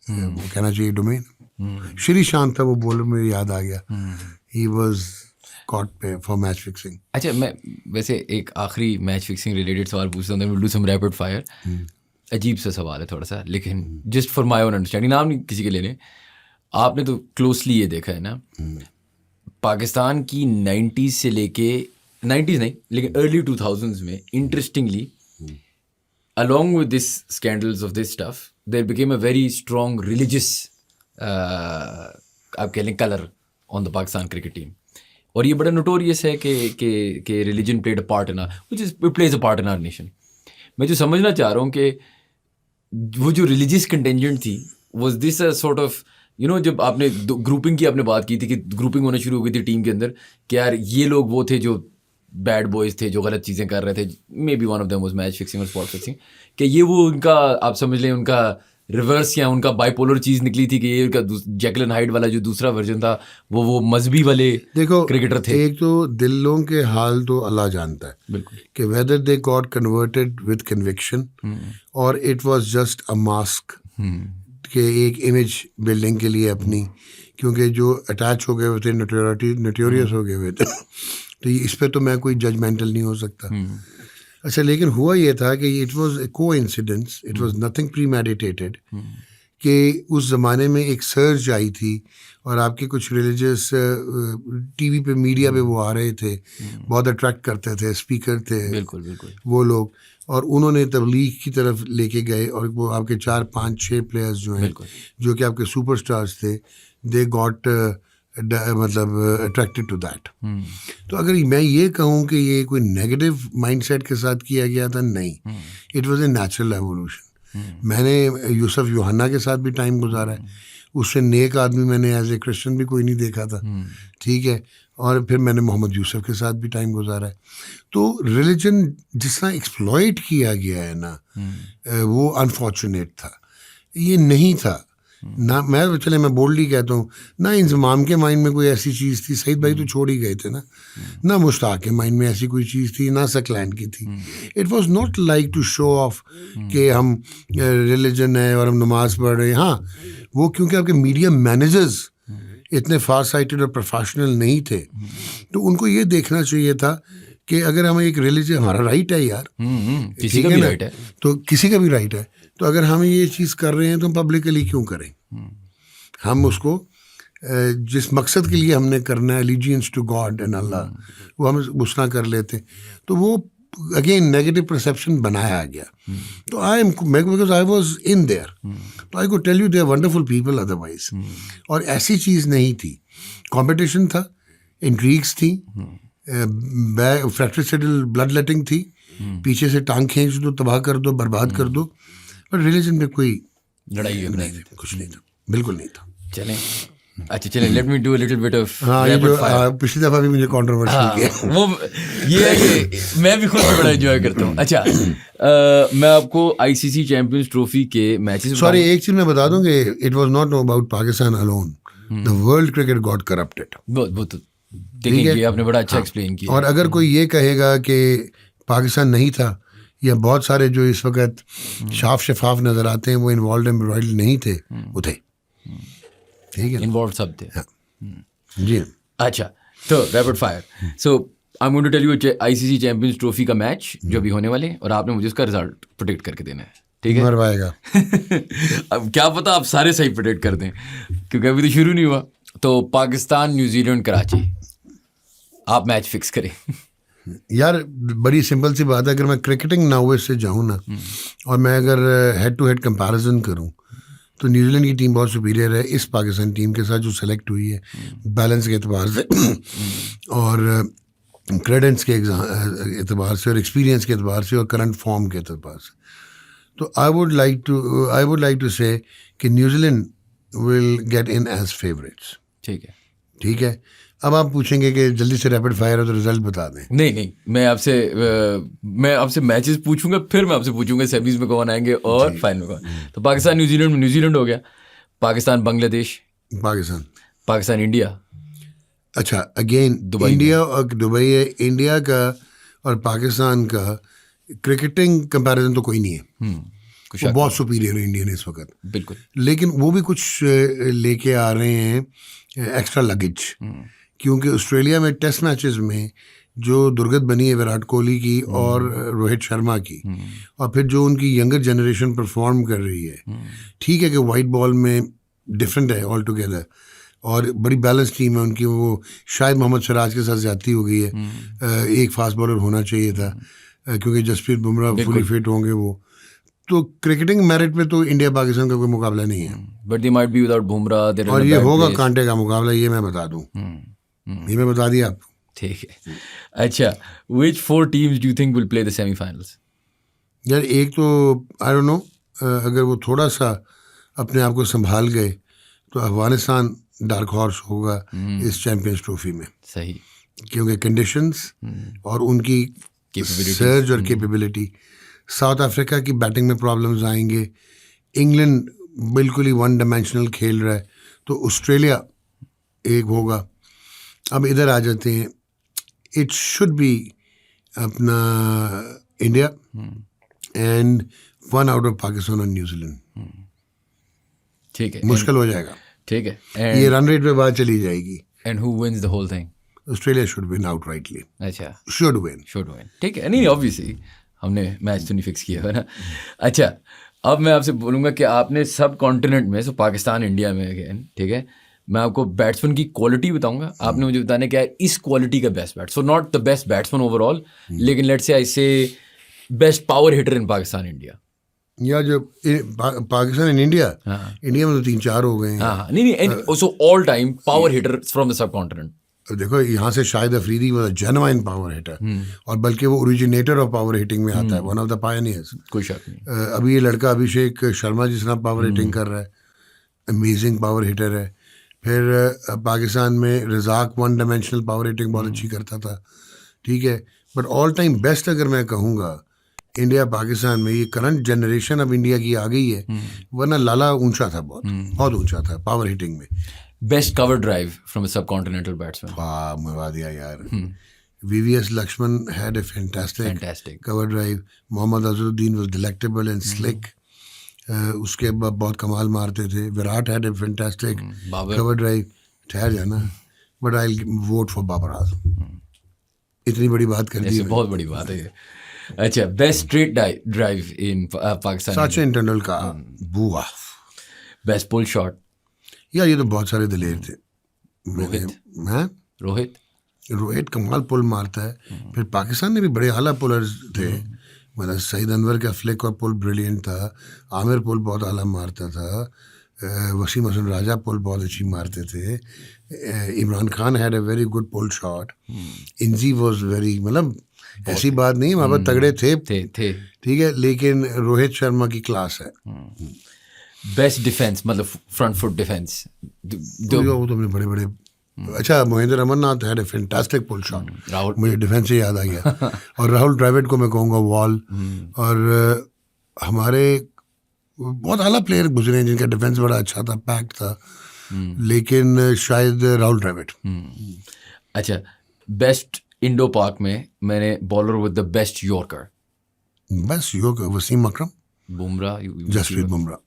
वो कहना चाहिए डोमेन। श्री शांत था वो बोलो, मुझे याद आ गया, ही वाज कॉट पे फॉर मैच फिक्सिंग। अच्छा, मैं वैसे एक आखिरी मैच फिक्सिंग रिलेटेड सवाल पूछता हूँ, will do some rapid fire. अजीब सा सवाल है थोड़ा सा, लेकिन just for my own understanding, नाम नहीं किसी के लेने। आपने तो क्लोजली ये देखा है ना, पाकिस्तान की 90s से लेके 90s नहीं लेकिन अर्ली 2000s में interestingly along with this scandals of this stuff there became a very strong religious आप कह लें colour on the Pakistan cricket team, और ये बड़ा नोटोरियस है कि religion played a part in which is plays a part in our nation. मैं जो समझना चाह रहा हूँ कि वो जो रिलीजियस कंटेंजेंट थी was this a sort of जब आपने ग्रुपिंग की आपने बात की थी कि ग्रुपिंग होना शुरू हो गई थी टीम के अंदर कि यार ये लोग वो थे जो बैड बॉयज थे जो गलत चीज़ें कर रहे थे, may be one of them was match fixing और स्पॉट फिक्सिंग, कि ये वो उनका आप समझ लें उनका रिवर्स या उनका बाइपोलर चीज़ निकली थी कि ये उनका जेकिल एंड हाइड वाला जो दूसरा वर्जन था वो मजहबी वाले देखो क्रिकेटर थे. एक तो दिलों के हाल तो अल्लाह जानता है बिल्कुल कि whether they got converted with conviction or it was just a mask के एक इमेज बिल्डिंग के लिए अपनी, क्योंकि जो अटैच हो गए हुए थे नोटोरियस हो गए हुए थे तो इस पे तो मैं कोई जजमेंटल नहीं हो सकता. अच्छा, लेकिन हुआ ये था कि it was a coincidence, it was nothing premeditated कि उस ज़माने में एक सर्ज आई थी और आपके कुछ रिलीजियस टीवी पे मीडिया पे वो आ रहे थे, बहुत अट्रैक्ट करते थे, स्पीकर थे बिल्कुल बिल्कुल वो लोग, और उन्होंने तबलीग की तरफ लेके गए और वो आपके 4, 5, 6 प्लेयर्स जो हैं जो कि आपके सुपरस्टार्स थे, दे गॉट मतलब अट्रैक्टेड टू दैट. तो अगर मैं ये कहूँ कि ये कोई नेगेटिव माइंडसेट के साथ किया गया था, नहीं, it was a natural evolution. मैंने यूसुफ यूहन्ना के साथ भी टाइम गुजारा है, उससे नेक आदमी मैंने एज ए क्रिश्चियन भी कोई नहीं देखा था, ठीक है, और फिर मैंने मोहम्मद यूसुफ के साथ भी टाइम गुजारा है. तो रिलीजन जिस तरह एक्सप्लॉइट किया गया है ना, वो अनफॉर्चुनेट था, ये नहीं था ना. मैं बोल्डली कहता हूँ ना, इंजमाम के माइंड में कोई ऐसी चीज़ थी, सईद भाई तो छोड़ ही गए थे ना मुश्ताक के माइंड में ऐसी कोई चीज़ थी, ना सकलैंड की थी. It was not like to show off कि हम रिलीजन है और हम नमाज पढ़ रहे हैं. हाँ, वो क्योंकि आपके मीडिया मैनेजर्स इतने फार साइटेड और प्रोफेशनल नहीं थे, तो उनको ये देखना चाहिए था कि अगर हमें एक रिलीजन, हमारा राइट है यार, किसी का भी राइट है, तो किसी का भी राइट है, तो अगर हम ये चीज़ कर रहे हैं तो पब्लिकली क्यों करें. हम उसको जिस मकसद के लिए हमने करना है, एलिजियंस टू गॉड एंड अल्लाह, वो हम उस ना कर लेते, तो वो अगेन नेगेटिव परसेप्शन बनाया गया. तो because I was in there, तो I could tell you they are wonderful people otherwise. और ऐसी चीज़ नहीं थी, कंपटीशन था, इंट्रीग्स थी, फ्रैक्ट्रिसिडल ब्लड लेटिंग थी, पीछे से टांग खींच दो, तबाह कर दो, बर्बाद कर दो. पर रिलीजन में कोई लड़ाई नहीं थी, कुछ नहीं था, बिल्कुल नहीं था. चलें let me do a little bit of. हाँ, ये जो पिछली दफ़ा भी मुझे कंट्रोवर्शियल किया, वो ये है कि मैं भी खुद बड़ा एंजॉय करता हूँ. अच्छा, मैं आपको आईसीसी चैंपियंस ट्रॉफी के मैचेस, सॉरी एक चीज़ मैं बता दूं कि it was not about Pakistan alone, the world cricket got corrupted. बहुत देखिए, आपने बड़ा अच्छा एक्सप्लेन किया. और अगर कोई ये कहेगा कि पाकिस्तान नहीं था, या बहुत सारे जो इस वक्त साफ शफाफ नज़र आते हैं वो इन्वॉल्व एम्ब्रॉयड नहीं थे, वो थे, ठीक है, इन्वॉल्व सब थे. जी. अच्छा, तो rapid fire. So I am going to tell you ICC champions trophy का मैच जो भी होने वाले, और आपने मुझे उसका रिजल्ट प्रेडिक्ट करके देना है, ठीक है? मरवाएगा. अब क्या पता आप सारे सही प्रेडिक्ट कर दें, क्योंकि अभी तो शुरू नहीं हुआ. तो पाकिस्तान न्यूजीलैंड कराची, आप मैच फिक्स करें. यार बड़ी सिंपल सी बात है, अगर मैं क्रिकेटिंग नाउवे से जाऊँ ना, और मैं अगर हेड टू हेड कंपैरिजन करूँ, तो न्यूजीलैंड की टीम बहुत सुपीरियर है इस पाकिस्तान टीम के साथ जो सेलेक्ट हुई है, बैलेंस के एतबार से और क्रेडेंस के एतबार से और एक्सपीरियंस के एतबार से और करंट फॉर्म के एतबार से. तो I would like to say कि New Zealand will get in as favourites. ठीक है. अब आप पूछेंगे कि जल्दी से रैपिड फायर हो तो रिजल्ट बता दें. नहीं, मैं आपसे मैचेस पूछूंगा, फिर मैं आपसे पूछूंगा सेमीज में कौन आएंगे और फाइनल में कौन. तो पाकिस्तान न्यूजीलैंड में न्यूजीलैंड हो गया, पाकिस्तान बांग्लादेश, पाकिस्तान इंडिया. अच्छा, अगेन इंडिया और दुबई है. इंडिया का और पाकिस्तान का क्रिकेटिंग कंपैरिजन तो कोई नहीं है, वो बहुत सुपीरियर है इंडियन इस वक्त, बिल्कुल. लेकिन वो भी कुछ लेके आ रहे हैं एक्स्ट्रा लगेज, क्योंकि ऑस्ट्रेलिया में टेस्ट मैचेस में जो दुर्गत बनी है विराट कोहली की और रोहित शर्मा की, और फिर जो उनकी यंगर जनरेशन परफॉर्म कर रही है, ठीक है कि वाइट बॉल में डिफरेंट है ऑल टुगेदर, और बड़ी बैलेंस टीम है उनकी. वो शायद मोहम्मद सिराज के साथ ज्यादती हो गई है, एक फास्ट बॉलर होना चाहिए था, क्योंकि जसप्रीत बुमराह फुली फिट होंगे वो. तो क्रिकेटिंग मेरिट पे तो इंडिया पाकिस्तान का कोई मुकाबला नहीं है, but they might be without Bumrah, और ये होगा कांटे का मुकाबला, ये मैं बता दूं. ये मैं बता दिया आपको। ठीक है। अच्छा, which 4 teams do you think will play the semi-finals? यार एक तो आई डोंट नो, अगर वो थोड़ा सा अपने आप को संभाल गए तो अफगानिस्तान डार्क हॉर्स होगा इस चैंपियंस ट्रॉफी में, सही। क्योंकि कंडीशंस और उनकी सर्ज और कैपेबिलिटी। साउथ अफ्रीका की बैटिंग में प्रॉब्लम्स आएंगे, इंग्लैंड बिल्कुल ही वन डायमेंशनल खेल रहा है, तो ऑस्ट्रेलिया एक होगा। अब इधर आ जाते हैं, इट शुड बी अपना India and 1 out of Pakistan और न्यूजीलैंड। ठीक है, मुश्किल हो जाएगा, ठीक है। ये रन रेट पे बात चली जाएगी। And who wins the whole thing? Australia should win outrightly, अच्छा, शुड विन। शुड विन, ठीक है। नहीं, ऑब्वियसली हमने मैच तो नहीं फिक्स किया है ना। अच्छा, अब मैं आपसे बोलूँगा कि आपने सब कॉन्टिनेंट में, सो पाकिस्तान इंडिया में अगेन, ठीक है, मैं आपको बैट्समैन की क्वालिटी बताऊंगा, आपने मुझे बताना क्या है इस क्वालिटी का best bat. So not the best batsman overall, लेकिन लेट्स से आई से बेस्ट पावर हिटर इन पाकिस्तान इंडिया। या जो पाकिस्तान एंड इंडिया, इंडिया में तो 3-4 हो गए हैं। हाँ, नहीं, so all time power hitter from the sub continent. देखो यहाँ से शाहिद अफरीदी वो जेन्युइन पावर हिटर, और बल्कि वो ओरिजिनेटर ऑफ पावर हिटिंग में आता है, वन ऑफ द पायनियर्स, कोई शक नहीं। अभी ये लड़का अभिषेक शर्मा जिस तरह पावर हिटिंग कर रहा है, अमेजिंग पावर हिटर है। फिर पाकिस्तान में Razzaq one dimensional power hitting बहुत अच्छी करता था, ठीक है। बट ऑल टाइम बेस्ट अगर मैं कहूँगा इंडिया पाकिस्तान में, ये करंट जनरेशन अब इंडिया की आ गई है, वरना लाला ऊंचा था, बहुत ऊंचा था पावर हिटिंग में। Best cover drive from a सब कॉन्टिनेंटल बैट्समैन। वाह, मरवा दिया यार। VVS Lakshman had a fantastic cover drive. Mohammad Azharuddin was delectable and slick. उसके बाद बहुत कमाल मारते थे। Virat had a fantastic cover drive. ठहर जाना, but I'll vote for Babar Azam. इतनी बड़ी बात कर दी, बहुत बड़ी बात है ये। अच्छा, best straight drive in Pakistan. Sachin Tendulkar, बुआ। Best pull shot. यार ये तो बहुत सारे दिलेर थे। रोहित कमाल पुल मारता है। फिर पाकिस्तान ने भी बड़े आला पुलर्स थे, मतलब सईद अनवर का फ्लिक और पुल ब्रिलियंट था, आमिर पुल बहुत आला मारता था, वसीम हसन राजा पुल बहुत अच्छी मारते थे, Imran Khan had a very good pull shot, Inzi was very, मतलब ऐसी बात नहीं, वहाँ पर तगड़े थे, ठीक है, लेकिन रोहित शर्मा की क्लास है। बेस्ट डिफेंस, मतलब फ्रंट फुट डिफेंस। वो तो बड़े बड़े, अच्छा, Mohinder Amarnath had a fantastic pull shot, मुझे डिफेंस से याद आ गया। और राहुल द्रविड़ को मैं कहूँगा वॉल। और हमारे बहुत आला प्लेयर गुजरे हैं जिनका डिफेंस बड़ा अच्छा था, पैक्ड था, लेकिन शायद राहुल द्रविड़। अच्छा, बेस्ट इंडो पाक में मैंने bowler with the best yorker. Best yorker Wasim Akram, Bumrah, Jasprit Bumrah.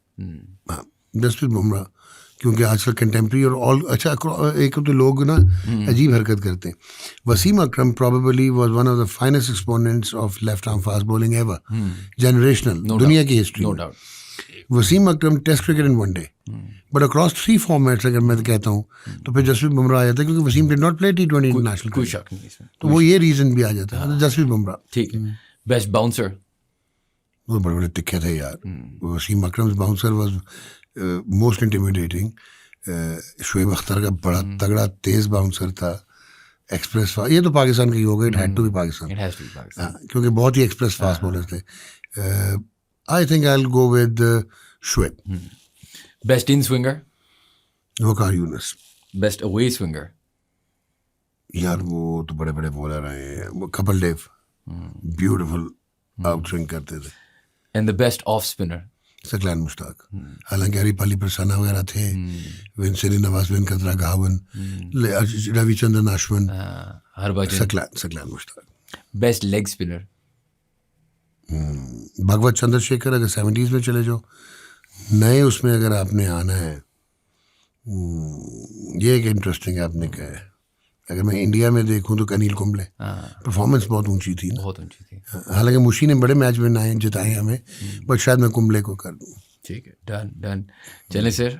हाँ, जसप्रीत बुमराह, क्योंकि आजकल कंटेम्प्रेरी और ऑल, अच्छा एक तो लोग ना अजीब हरकत करते हैं। वसीम अकरम probably was one of the finest exponents of left arm fast bowling ever, generational, दुनिया की history. No doubt. Wasim Akram test cricket in one day, but across 3 formats अगर मैं कहता हूँ तो फिर जसप्रीत बुमराह आ जाता है, क्योंकि Wasim did not play T20 international. कोई शक नहीं इसमें, तो वो ये रीजन भी आ जाता है, जसप्रीत बुमराह। ठीक है। Best bouncer. वो बड़े बड़े तिखे थे यार। Wasim Akram bouncer was most intimidating. Shoaib Akhtar का बड़ा तगड़ा तेज बाउंसर था, एक्सप्रेस फास्ट। ये तो पाकिस्तान का ही होगा, it had to be Pakistan, क्योंकि बहुत ही एक्सप्रेस फास्ट बॉलर थे। I think I will go with Shoaib. Best in swinger. Waqar Younis. Best away swinger. यार वो तो बड़े बड़े बॉलर हैं, वो Kapil Dev, beautiful out swing करते थे। And the best of spinner. Saqlain Mushtaq. हालांकि हरिपाली प्रसन्ना वगैरह थे, विंसेरी नवाज बिन कतरा गावन, Ravichandran Ashwin, Saqlain Mushtaq. Best leg spinner. Bhagwat Chandrasekhar. अगर 70s में चले जाओ, नए उसमें अगर आपने आना है, ये एक इंटरेस्टिंग है आपने कहा है। अगर मैं इंडिया में देखूं तो अनिल कुंबले, परफॉर्मेंस बहुत ऊंची थी, बहुत ऊंची थी। हालांकि मुशी ने बड़े मैच में जिताए हमें, बट शायद मैं कुंबले को कर दूं। ठीक है, डन। चलें sir,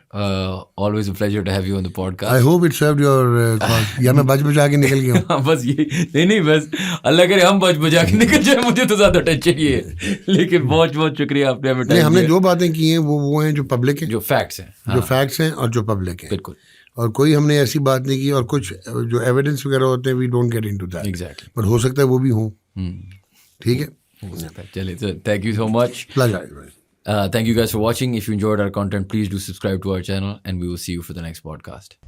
always a pleasure to have you on the podcast. I hope it served your cause. या मैं बच बचा के निकल गया हूं। बस ये नहीं, बस अल्लाह करे हम बच बचा के निकल जाए, मुझे तो ज्यादा टेंशन ये है। लेकिन बहुत बहुत शुक्रिया आपने हमें टाइम दिया। हमने जो बातें की हैं वो हैं जो पब्लिक है, जो फैक्ट्स हैं, जो फैक्ट्स हैं और जो पब्लिक है। बिल्कुल। और कोई हमने ऐसी बात नहीं की, और कुछ जो एविडेंस वगैरह होते हैं we don't get into that, exactly. But हो सकता है वो भी हो, ठीक है. हो सकता है. चलिए, thank you so much. Pleasure. Thank you guys for watching. If you enjoyed our content, please do subscribe to our channel, and we will see you for the next podcast.